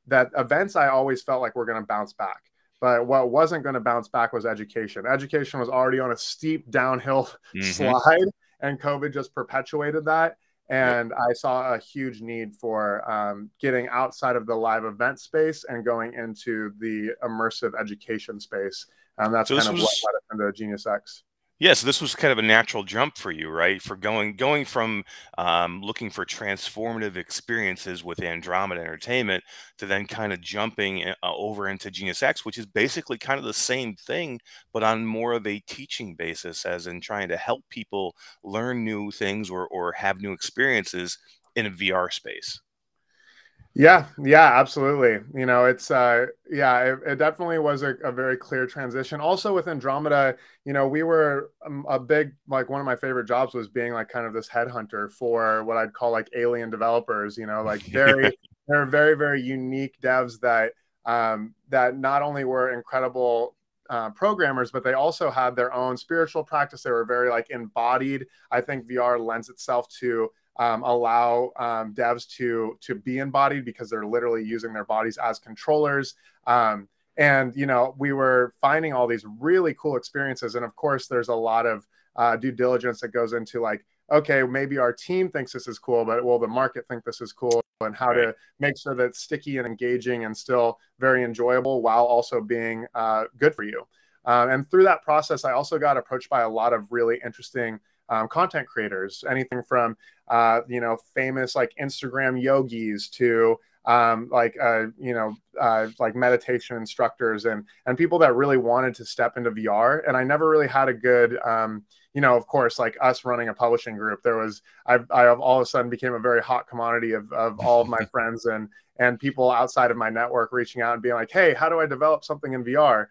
that events I always felt like were going to bounce back. But what wasn't going to bounce back was education. Education was already on a steep downhill slide, and COVID just perpetuated that. And I saw a huge need for getting outside of the live event space and going into the immersive education space. That's kind of what led us into Genius X. Yeah, so this was kind of a natural jump for you, right? For going from looking for transformative experiences with Andromeda Entertainment to then kind of jumping over into Genius X, which is basically kind of the same thing, but on more of a teaching basis, as in trying to help people learn new things or have new experiences in a VR space. Yeah, absolutely. You know, it's it definitely was a very clear transition. Also with Andromeda, you know, we were a big, like one of my favorite jobs was being like kind of this headhunter for what I'd call like alien developers, you know, like they're very, very unique devs that that not only were incredible programmers, but they also had their own spiritual practice. They were very like embodied. I think VR lends itself to allow devs to be embodied because they're literally using their bodies as controllers. And, you know, we were finding all these really cool experiences. And of course, there's a lot of due diligence that goes into like, okay, maybe our team thinks this is cool, but will the market think this is cool? And how to make sure that it's sticky and engaging and still very enjoyable while also being good for you. And through that process, I also got approached by a lot of really interesting content creators, anything from you know, famous like Instagram yogis to like meditation instructors and people that really wanted to step into VR. And I never really had a good you know, of course, like us running a publishing group, there was I all of a sudden became a very hot commodity of all of my friends and people outside of my network reaching out and being like, hey, how do I develop something in VR?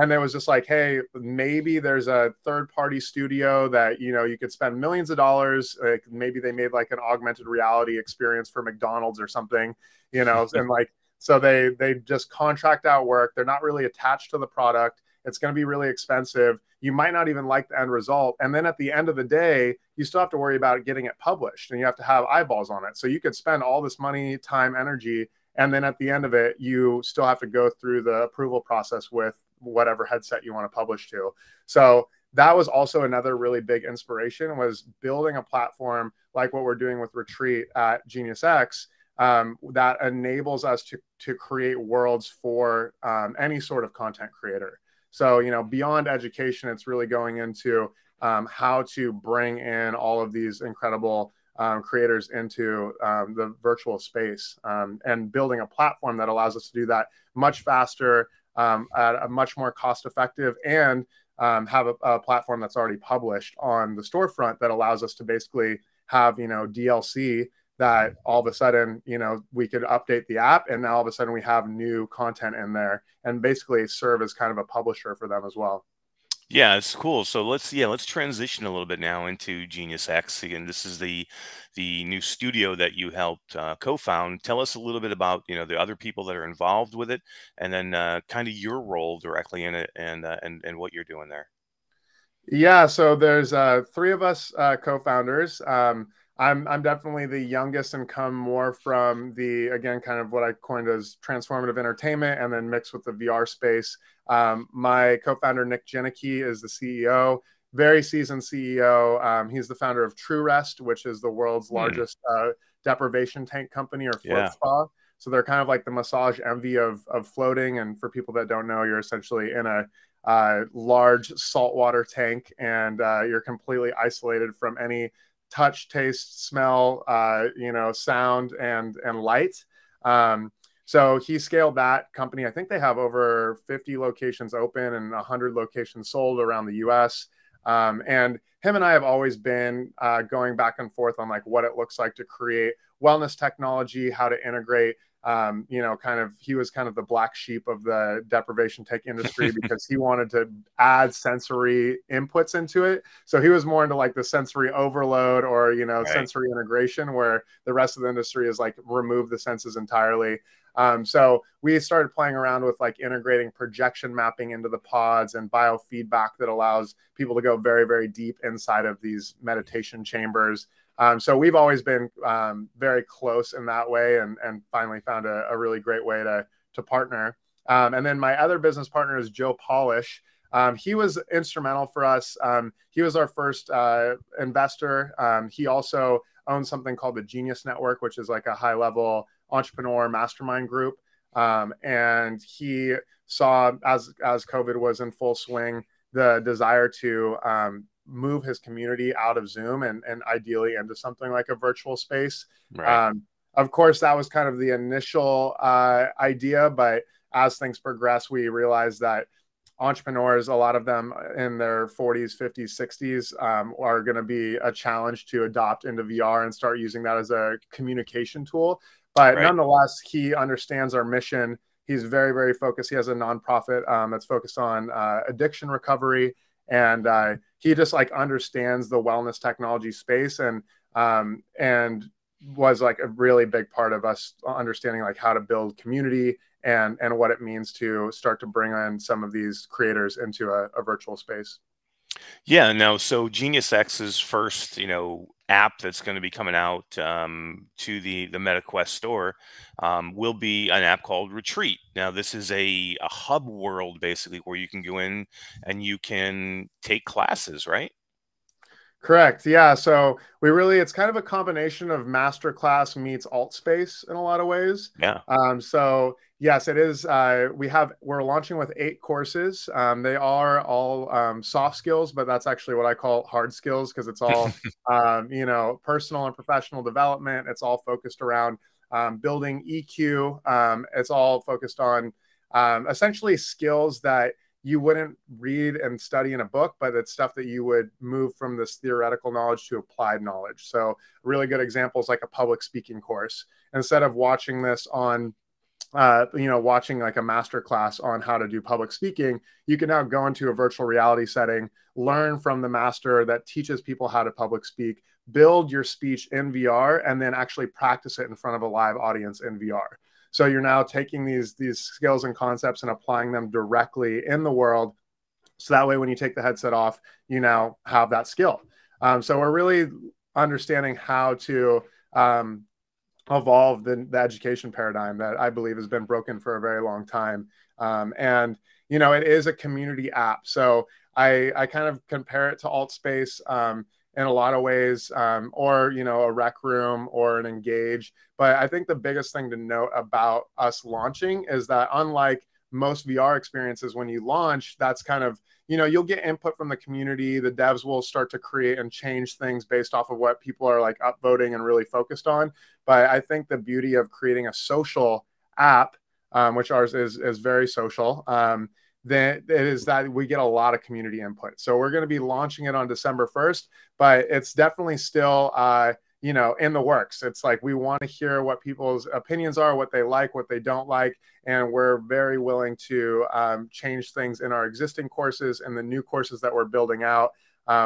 And it was just like, hey, maybe there's a third-party studio that, you know, you could spend millions of dollars. Like maybe they made like an augmented reality experience for McDonald's or something, you know, and like, so they just contract out work. They're not really attached to the product. It's going to be really expensive. You might not even like the end result. And then at the end of the day, you still have to worry about getting it published and you have to have eyeballs on it. So you could spend all this money, time, energy, and then at the end of it, you still have to go through the approval process with whatever headset you want to publish to. So that was also another really big inspiration, was building a platform like what we're doing with Retreat at Genius X that enables us to create worlds for any sort of content creator. So, you know, beyond education, it's really going into how to bring in all of these incredible creators into the virtual space and building a platform that allows us to do that much faster, at a much more cost-effective, and have a platform that's already published on the storefront that allows us to basically have, you know, DLC that all of a sudden, you know, we could update the app and now all of a sudden we have new content in there and basically serve as kind of a publisher for them as well. Yeah, it's cool. So let's transition a little bit now into Genius X. Again, this is the new studio that you helped co-found. Tell us a little bit about, you know, the other people that are involved with it, and then kind of your role directly in it, and what you're doing there. Yeah, so there's 3 of us co-founders. I'm definitely the youngest and come more from the, again, kind of what I coined as transformative entertainment and then mixed with the VR space. My co-founder, Nick Janicki, is the CEO, very seasoned CEO. He's the founder of True Rest, which is the world's largest deprivation tank company or float spa So they're kind of like the massage envy of floating. And for people that don't know, you're essentially in a large saltwater tank, and you're completely isolated from any touch, taste, smell, sound and light. So he scaled that company. I think they have over 50 locations open and 100 locations sold around the US. And him and I have always been going back and forth on like what it looks like to create wellness technology, how to integrate. He was kind of the black sheep of the deprivation tech industry because he wanted to add sensory inputs into it. So he was more into like the sensory overload or, sensory integration, where the rest of the industry is like remove the senses entirely. So we started playing around with like integrating projection mapping into the pods and biofeedback that allows people to go very, very deep inside of these meditation chambers. So we've always been very close in that way, and finally found a really great way to partner. And then my other business partner is Joe Polish. He was instrumental for us. He was our first investor. He also owns something called the Genius Network, which is like a high-level entrepreneur mastermind group. And he saw, as COVID was in full swing, the desire to move his community out of Zoom and ideally into something like a virtual space. Right. Of course, that was kind of the initial idea, but as things progress, we realized that entrepreneurs, a lot of them in their 40s, 50s, 60s, are going to be a challenge to adopt into VR and start using that as a communication tool. But nonetheless, he understands our mission. He's very, very focused. He has a nonprofit that's focused on addiction recovery. And he just like understands the wellness technology space and was like a really big part of us understanding like how to build community and what it means to start to bring in some of these creators into a virtual space. Yeah, no. So Genius X's first, app that's going to be coming out to the MetaQuest store will be an app called Retreat. Now, this is a hub world basically where you can go in and you can take classes, right? Correct. Yeah. So it's kind of a combination of masterclass meets alt space in a lot of ways. Yeah. So yes, it is. We're launching with 8 courses. They are all soft skills, but that's actually what I call hard skills because it's all, personal and professional development. It's all focused around building EQ. It's all focused on essentially skills that you wouldn't read and study in a book, but it's stuff that you would move from this theoretical knowledge to applied knowledge. So a really good example is like a public speaking course. Instead of watching this on, watching like a master class on how to do public speaking, you can now go into a virtual reality setting, learn from the master that teaches people how to public speak, build your speech in VR, and then actually practice it in front of a live audience in VR. So you're now taking these skills and concepts and applying them directly in the world. So that way, when you take the headset off, you now have that skill. So we're really understanding how to evolve the education paradigm that I believe has been broken for a very long time. And, it is a community app. So I kind of compare it to AltSpace in a lot of ways, or, a rec room or an Engage. But I think the biggest thing to note about us launching is that unlike most VR experiences, when you launch, that's kind of, you'll get input from the community. The devs will start to create and change things based off of what people are like upvoting and really focused on. But I think the beauty of creating a social app, which ours is very social, then it is that we get a lot of community input. So we're going to be launching it on December 1st, but it's definitely still, in the works. It's like we want to hear what people's opinions are, what they like, what they don't like, and we're very willing to change things in our existing courses and the new courses that we're building out.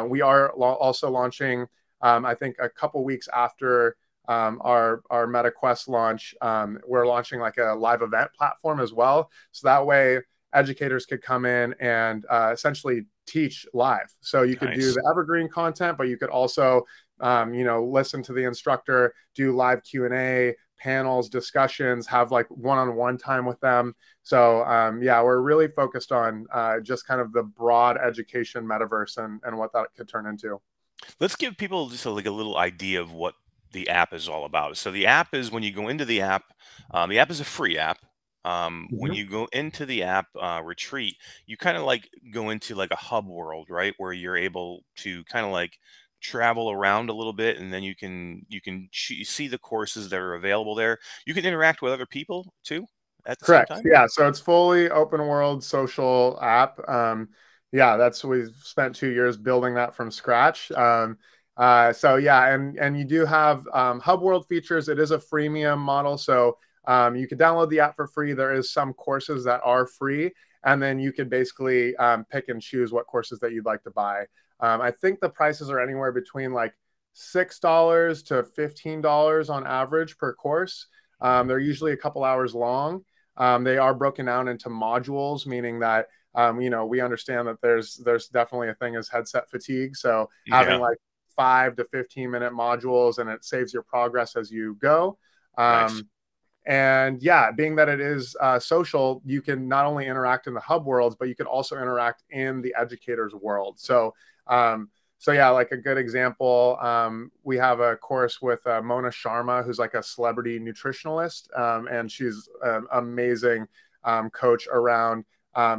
We are also launching, I think, a couple weeks after our MetaQuest launch. We're launching like a live event platform as well, so that way educators could come in and essentially teach live. So you could do the evergreen content, but you could also listen to the instructor, do live Q&A, panels, discussions, have like one-on-one time with them. So we're really focused on just kind of the broad education metaverse and what that could turn into. Let's give people just like a little idea of what the app is all about. So the app is, when you go into the app is a free app. When you go into the app retreat, you kind of like go into like a hub world, right? Where you're able to kind of like travel around a little bit, and then you see the courses that are available there. You can interact with other people too at the same Correct. time. Yeah. So it's fully open world social app. Yeah, we've spent 2 years building that from scratch. So yeah, and you do have hub world features. It is a freemium model, so you can download the app for free. There is some courses that are free, and then you can basically pick and choose what courses that you'd like to buy. I think the prices are anywhere between like $6 to $15 on average per course. They're usually a couple hours long. They are broken down into modules, meaning that we understand that there's definitely a thing as headset fatigue. So having like 5 to 15-minute modules, and it saves your progress as you go. Nice. And yeah, being that it is social, you can not only interact in the hub worlds, but you can also interact in the educator's world. So yeah, like a good example, we have a course with Mona Sharma, who's like a celebrity nutritionalist, and she's an amazing coach around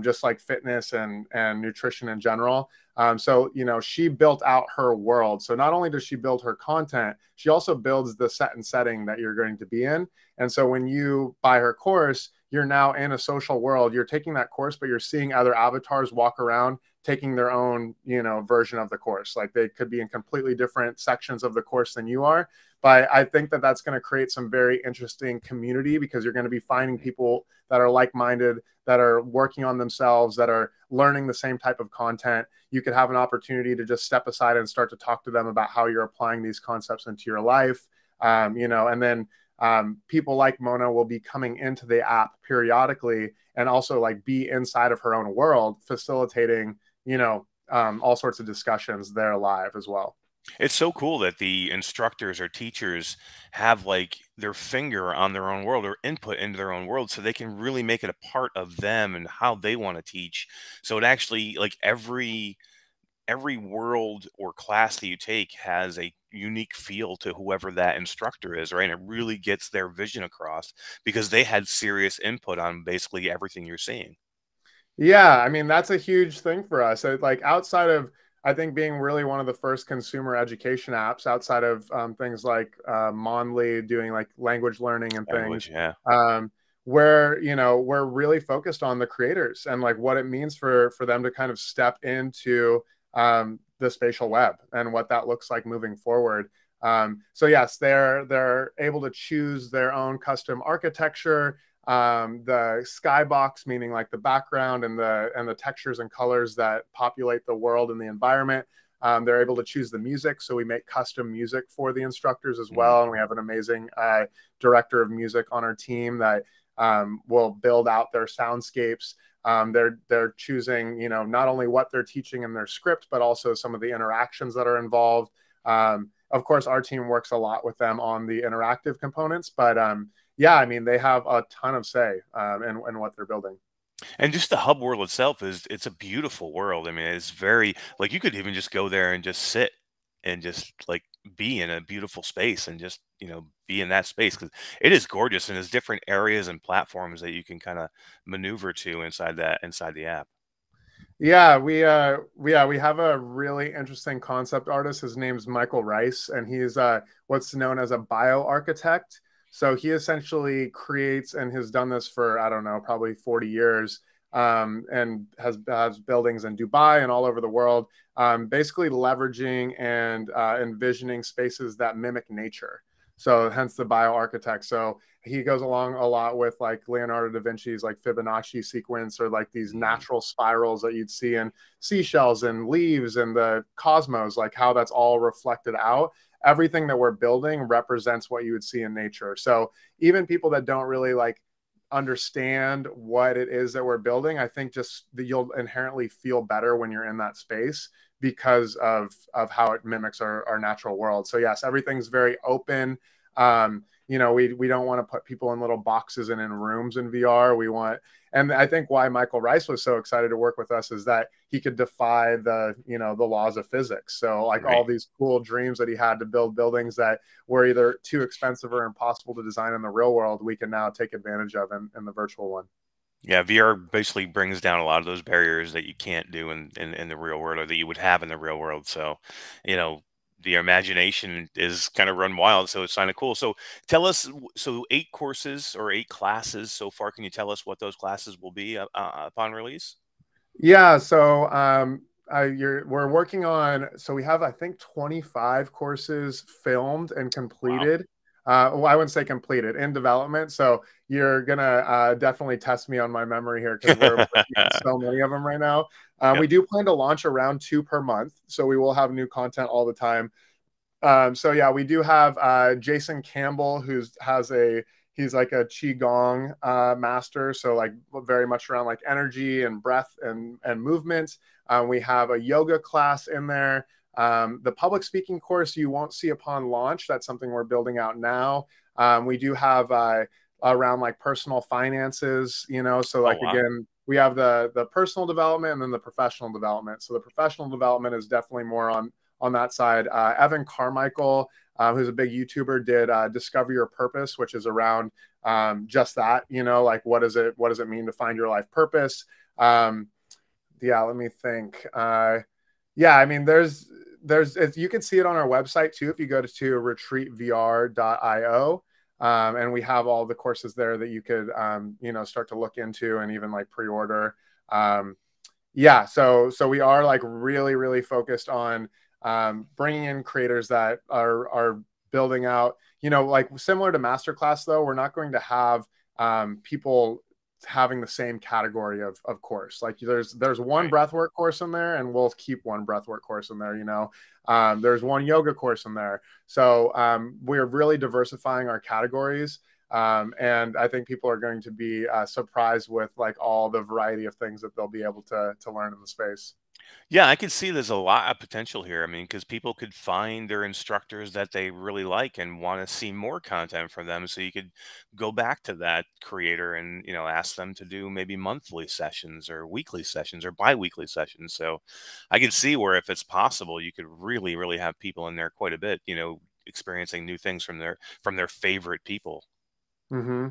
just like fitness and nutrition in general. So, she built out her world. So not only does she build her content, she also builds the set and setting that you're going to be in. And so when you buy her course, you're now in a social world. You're taking that course, but you're seeing other avatars walk around taking their own, version of the course. Like they could be in completely different sections of the course than you are. But I think that that's going to create some very interesting community, because you're going to be finding people that are like-minded, that are working on themselves, that are learning the same type of content. You could have an opportunity to just step aside and start to talk to them about how you're applying these concepts into your life. And then people like Mona will be coming into the app periodically and also like be inside of her own world, facilitating, all sorts of discussions there live as well. It's so cool that the instructors or teachers have like their finger on their own world, or input into their own world, so they can really make it a part of them and how they want to teach. So it actually, like, every world or class that you take has a unique feel to whoever that instructor is, right? And it really gets their vision across, because they had serious input on basically everything you're seeing. Yeah, I mean, that's a huge thing for us. Like outside of, I think, being really one of the first consumer education apps, outside of things like Mondly doing like language learning and things, where we're really focused on the creators and like what it means for them to kind of step into the spatial web and what that looks like moving forward. So yes, they're able to choose their own custom architecture. The skybox, meaning like the background and the textures and colors that populate the world and the environment. They're able to choose the music, so we make custom music for the instructors as well. And we have an amazing director of music on our team that will build out their soundscapes. They're choosing, not only what they're teaching in their script, but also some of the interactions that are involved. Of course, our team works a lot with them on the interactive components, but yeah, I mean, they have a ton of say in what they're building. And just the hub world itself it's a beautiful world. I mean, it's very, like, you could even just go there and just sit and just like be in a beautiful space and just, be in that space, because it is gorgeous, and there's different areas and platforms that you can kind of maneuver to inside the app. Yeah, we have a really interesting concept artist. His name's Michael Rice, and he's what's known as a bioarchitect. So he essentially creates, and has done this for, I don't know, probably 40 years, and has buildings in Dubai and all over the world, basically leveraging and envisioning spaces that mimic nature. So hence the bioarchitect. So he goes along a lot with like Leonardo da Vinci's like Fibonacci sequence, or like these natural spirals that you'd see in seashells and leaves and the cosmos, like how that's all reflected out. Everything that we're building represents what you would see in nature. So even people that don't really like understand what it is that we're building, I think just that you'll inherently feel better when you're in that space, because of how it mimics our natural world. So yes, everything's very open. we don't want to put people in little boxes and in rooms in VR. We want, and I think why Michael Rice was so excited to work with us is that he could defy the laws of physics. So like all these cool dreams that he had to build buildings that were either too expensive or impossible to design in the real world, we can now take advantage of in the virtual one. Yeah, VR basically brings down a lot of those barriers that you can't do in the real world, or that you would have in the real world. So, the imagination is kind of run wild. So it's kind of cool. So tell us, so 8 courses or 8 classes so far. Can you tell us what those classes will be upon release? Yeah. So we're working on, so we have, I think, 25 courses filmed and completed. Wow. Well, I wouldn't say completed, in development. So you're gonna definitely test me on my memory here, because we're working on so many of them right now. Yep. We do plan to launch around 2 per month, so we will have new content all the time. So yeah, we do have Jason Campbell, he's like a qigong master, so like very much around like energy and breath and movement. We have a yoga class in there. The public speaking course you won't see upon launch. That's something we're building out now. We do have around like personal finances, so like, wow. Again, we have the personal development and then the professional development. So the professional development is definitely more on that side. Evan Carmichael, who's a big YouTuber, did Discover Your Purpose, which is around just that, like what does it mean to find your life purpose? Yeah, let me think. Yeah, I mean, you can see it on our website too if you go to retreatvr.io, and we have all the courses there that you could start to look into and even like pre-order. Yeah, so we are like really, really focused on bringing in creators that are building out, like similar to Masterclass, though, we're not going to have people having the same category of course. Like there's one breathwork course in there, and we'll keep one breathwork course in there, there's one yoga course in there. So we're really diversifying our categories. And I think people are going to be surprised with like all the variety of things that they'll be able to learn in the space. Yeah, I can see there's a lot of potential here. I mean, because people could find their instructors that they really like and want to see more content from them. So you could go back to that creator and, ask them to do maybe monthly sessions or weekly sessions or bi-weekly sessions. So I can see where, if it's possible, you could really, really have people in there quite a bit, experiencing new things from their favorite people. Mm-hmm.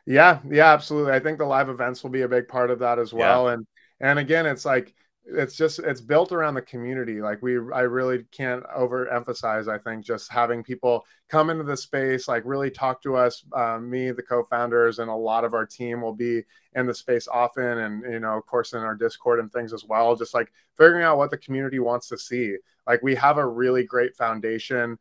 Yeah, absolutely. I think the live events will be a big part of that as well. Yeah. And again, it's like, it's built around the community. Like I really can't overemphasize, I think, just having people come into the space, like really talk to us. Me, the co-founders, and a lot of our team will be in the space often. And, of course, in our Discord and things as well, just like figuring out what the community wants to see. Like we have a really great foundation.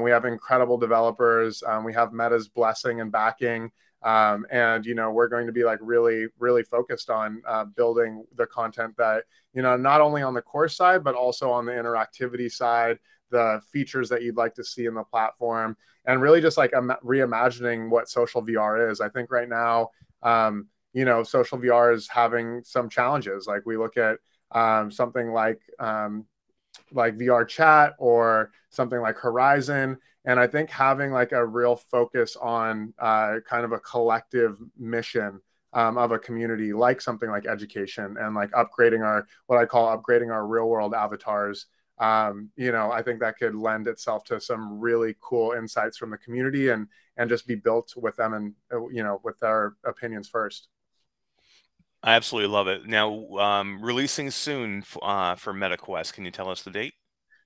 We have incredible developers. We have Meta's blessing and backing. And, we're going to be like really, really focused on building the content that, not only on the course side, but also on the interactivity side, the features that you'd like to see in the platform, and really just like reimagining what social VR is. I think right now, social VR is having some challenges. Like we look at something like VR chat or something like Horizon. And I think having like a real focus on kind of a collective mission of a community, like something like education and like upgrading what I call upgrading our real world avatars. I think that could lend itself to some really cool insights from the community and just be built with them and, with their opinions first. I absolutely love it. Now, releasing soon for MetaQuest. Can you tell us the date?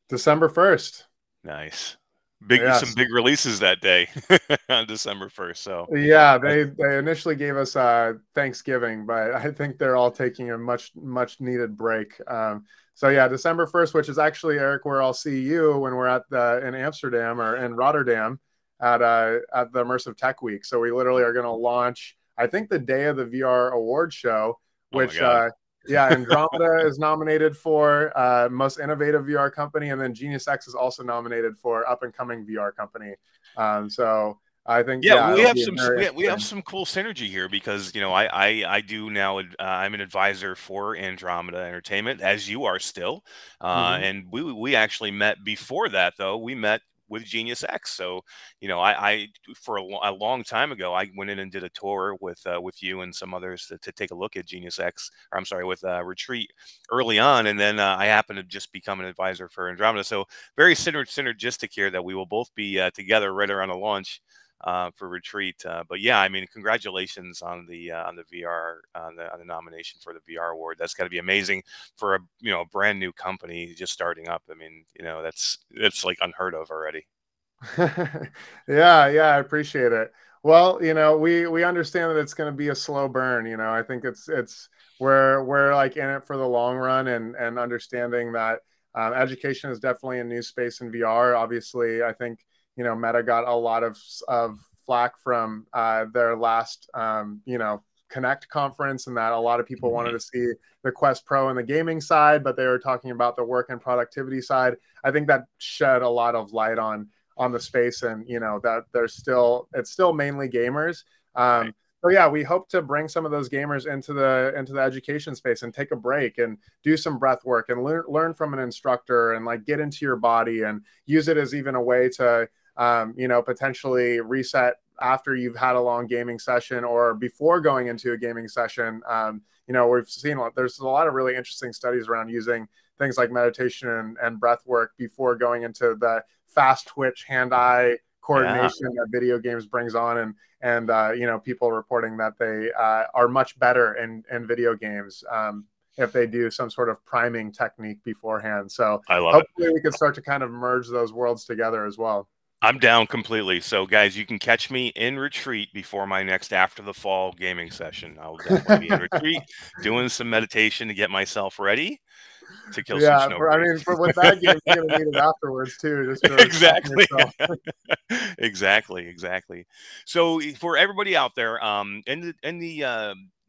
December 1st. Nice. Some big releases that day on December 1st. So yeah, they initially gave us Thanksgiving, but I think they're all taking a much needed break. So yeah, December 1st, which is actually, Eric, where I'll see you when we're in Amsterdam or in Rotterdam at the Immersive Tech Week. So we literally are going to launch, I think, the day of the VR award show, which Andromeda is nominated for most innovative VR company, and then Genius X is also nominated for up and coming VR company. So I think we have some cool synergy here, because I do now, I'm an advisor for Andromeda Entertainment, as you are still, and we actually met before that, though. We met with Genius X. So, you know, I for a long time ago, I went in and did a tour with you and some others to take a look at Genius X, or I'm sorry, with Retreat early on, and then I happened to just become an advisor for Andromeda. So very synergistic here that we will both be together right around the launch for Retreat. But yeah, I mean, congratulations on the VR, on the nomination for the VR award. That's got to be amazing for a, you know, a brand new company just starting up. I mean, you know, that's like unheard of already. Yeah, I appreciate it. Well, you know, we understand that it's going to be a slow burn. You know, I think we're like in it for the long run, and understanding that education is definitely a new space in VR. Obviously, I think, you know, Meta got a lot of flack from their last you know, Connect conference, and that a lot of people wanted to see the Quest Pro and the gaming side, but they were talking about the work and productivity side. I think that shed a lot of light on the space, and, you know, that it's still mainly gamers. Right. So yeah, we hope to bring some of those gamers into the education space and take a break and do some breath work and learn from an instructor, and like get into your body and use it as even a way to you know, potentially reset after you've had a long gaming session or before going into a gaming session. You know, we've seen there's a lot of really interesting studies around using things like meditation and breath work before going into the fast twitch hand-eye coordination that video games brings on, and you know, people reporting that they are much better in video games if they do some sort of priming technique beforehand. So I love hopefully we can start to kind of merge those worlds together as well. I'm down completely. So, guys, you can catch me in Retreat before my next After the Fall gaming session. I'll definitely be in Retreat doing some meditation to get myself ready to kill some snow. I mean, with that game, you're gonna need it afterwards too. Just for exactly, exactly. So, for everybody out there,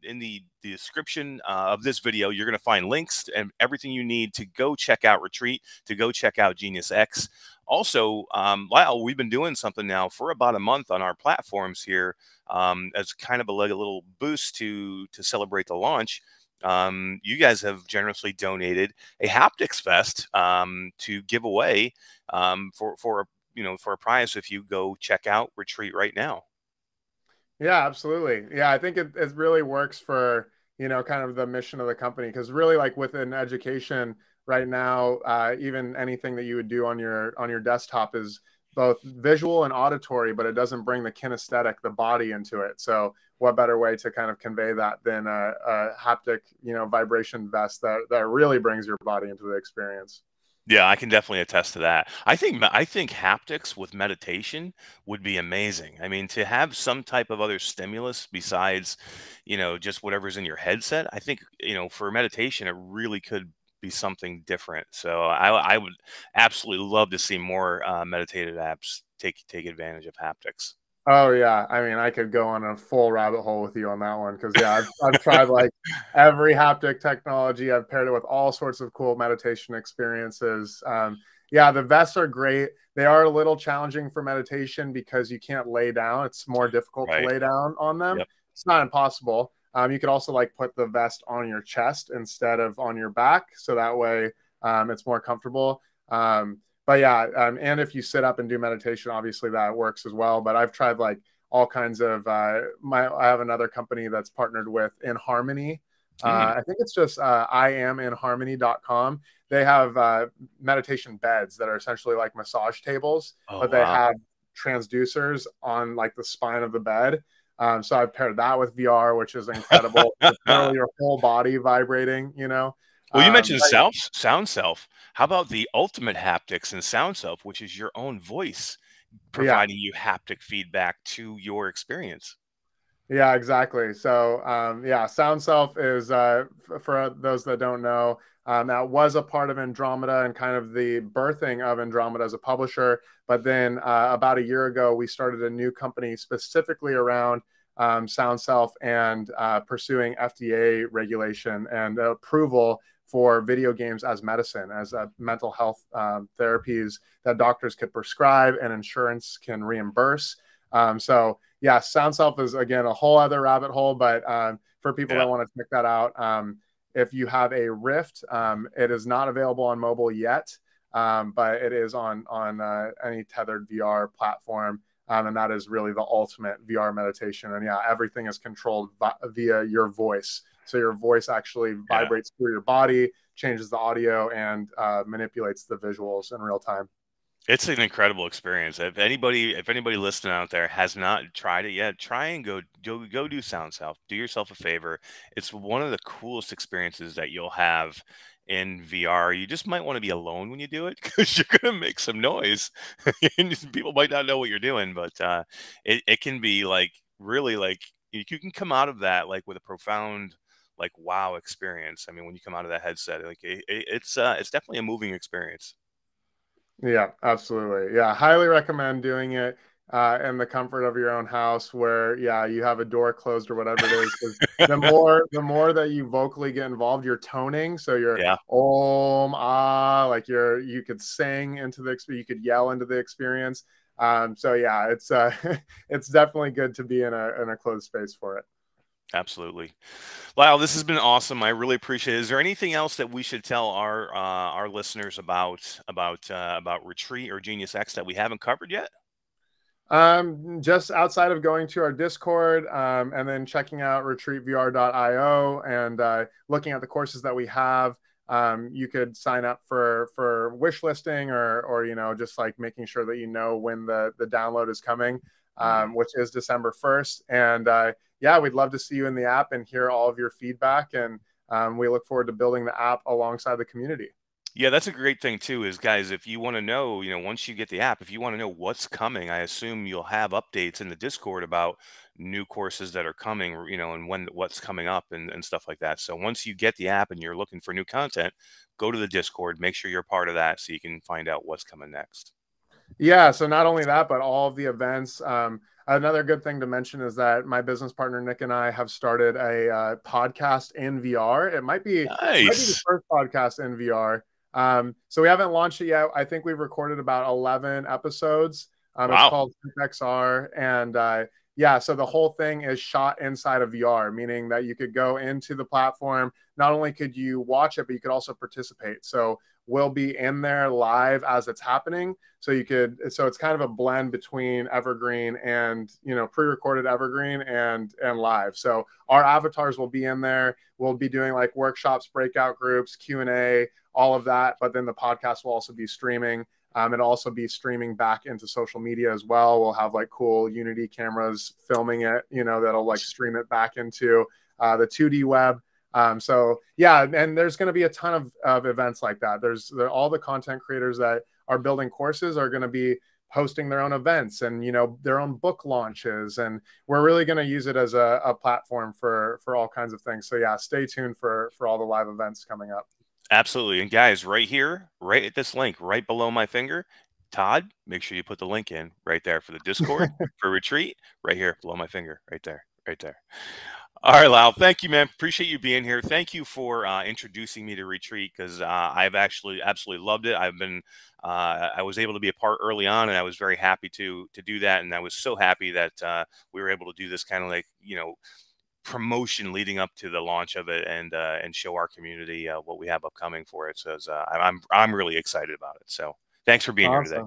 in the description of this video, you're going to find links and everything you need to go check out Retreat, to go check out Genius X. Also, Lyle, we've been doing something now for about a month on our platforms here as kind of a little boost to celebrate the launch. You guys have generously donated a haptics vest to give away for a prize if you go check out Retreat right now. Yeah, absolutely. Yeah, I think it really works for, you know, kind of the mission of the company, because really, like within education right now, even anything that you would do on your desktop is both visual and auditory, but it doesn't bring the kinesthetic, the body into it. So what better way to kind of convey that than a haptic, you know, vibration vest that really brings your body into the experience. Yeah, I can definitely attest to that. I think haptics with meditation would be amazing. I mean, to have some type of other stimulus besides, you know, just whatever's in your headset, I think, you know, for meditation, it really could be something different. So I would absolutely love to see more meditative apps take advantage of haptics. Oh yeah, I mean, I could go on a full rabbit hole with you on that one, because yeah, I've tried like every haptic technology. I've paired it with all sorts of cool meditation experiences. Yeah, the vests are great. They are a little challenging for meditation because you can't lay down. It's more difficult to lay down on them. Yep. It's not impossible. You could also like put the vest on your chest instead of on your back, so that way it's more comfortable. But yeah, and if you sit up and do meditation, obviously that works as well. But I've tried like all kinds of, I have another company that's partnered with In Harmony. I think it's just IamInHarmony.com. They have meditation beds that are essentially like massage tables, but they have transducers on like the spine of the bed. So I've paired that with VR, which is incredible. It's literally your whole body vibrating, you know. Well, you mentioned sound self. How about the ultimate haptics and sound self, which is your own voice providing you haptic feedback to your experience? Yeah, exactly. So, yeah, sound self is, for those that don't know, that was a part of Andromeda and kind of the birthing of Andromeda as a publisher. But then about a year ago, we started a new company specifically around sound self and pursuing FDA regulation and approval for video games as medicine, as mental health therapies that doctors could prescribe and insurance can reimburse. So yeah, sound self is, again, a whole other rabbit hole, but for people that want to check that out, if you have a Rift, it is not available on mobile yet. but it is on any tethered VR platform. And that is really the ultimate VR meditation. And yeah, everything is controlled via your voice. So your voice actually vibrates through your body, changes the audio, and manipulates the visuals in real time. It's an incredible experience. If anybody listening out there has not tried it yet, try and go do Sound South. Do yourself a favor. It's one of the coolest experiences that you'll have in VR. You just might want to be alone when you do it because you're going to make some noise. And people might not know what you're doing, but it can be like really like you can come out of that like with a profound like wow experience. I mean, when you come out of that headset, like it's definitely a moving experience. Yeah, absolutely. Yeah, highly recommend doing it in the comfort of your own house where, yeah, you have a door closed or whatever it is. 'Cause the more that you vocally get involved, you're toning. So you're om, ah, like you could sing into the experience, you could yell into the experience. So yeah, it's it's definitely good to be in a closed space for it. Absolutely. Lyle, this has been awesome. I really appreciate it. Is there anything else that we should tell our listeners about Retreat or Genius X that we haven't covered yet? Just outside of going to our Discord and then checking out retreatvr.io and looking at the courses that we have, you could sign up for wish listing or you know, just like making sure that you know when the download is coming, which is December 1st. And yeah, we'd love to see you in the app and hear all of your feedback. And we look forward to building the app alongside the community. Yeah, that's a great thing too, is guys, if you want to know, you know, once you get the app, if you want to know what's coming, I assume you'll have updates in the Discord about new courses that are coming, you know, and what's coming up and stuff like that. So once you get the app and you're looking for new content, go to the Discord, make sure you're part of that so you can find out what's coming next. Yeah, so not only that, but all of the events. Another good thing to mention is that my business partner Nick and I have started a podcast in VR. It might be the first podcast in VR. So we haven't launched it yet. I think we've recorded about 11 episodes. Wow. It's called XR. And yeah, so the whole thing is shot inside of VR, meaning that you could go into the platform. Not only could you watch it, but you could also participate. So we'll be in there live as it's happening. So it's kind of a blend between evergreen and, you know, pre-recorded evergreen and live. So our avatars will be in there. We'll be doing like workshops, breakout groups, Q&A, all of that. But then the podcast will also be streaming. It'll also be streaming back into social media as well. We'll have like cool Unity cameras filming it, you know, that'll like stream it back into the 2D web. So yeah, and there's going to be a ton of events like that. All the content creators that are building courses are going to be hosting their own events and, you know, their own book launches. And we're really going to use it as a platform for all kinds of things. So yeah, stay tuned for all the live events coming up. Absolutely. And guys, right here, right at this link, right below my finger, Todd, make sure you put the link in right there for the Discord, for Retreat, right here below my finger, right there, right there. All right, Lyle, thank you, man. Appreciate you being here. Thank you for introducing me to Retreat because I've actually absolutely loved it. I was able to be a part early on, and I was very happy to do that. And I was so happy that we were able to do this kind of like, you know, promotion leading up to the launch of it and show our community what we have upcoming for it. So I'm really excited about it. So thanks for being here today.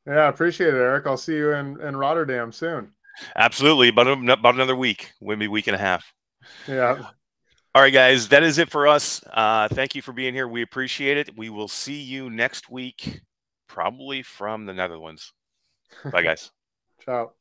Yeah, appreciate it, Eric. I'll see you in Rotterdam soon. Absolutely. About another week, maybe a week and a half. Yeah. All right, guys, that is it for us. Thank you for being here. We appreciate it. We will see you next week, probably from the Netherlands. Bye, guys. Ciao.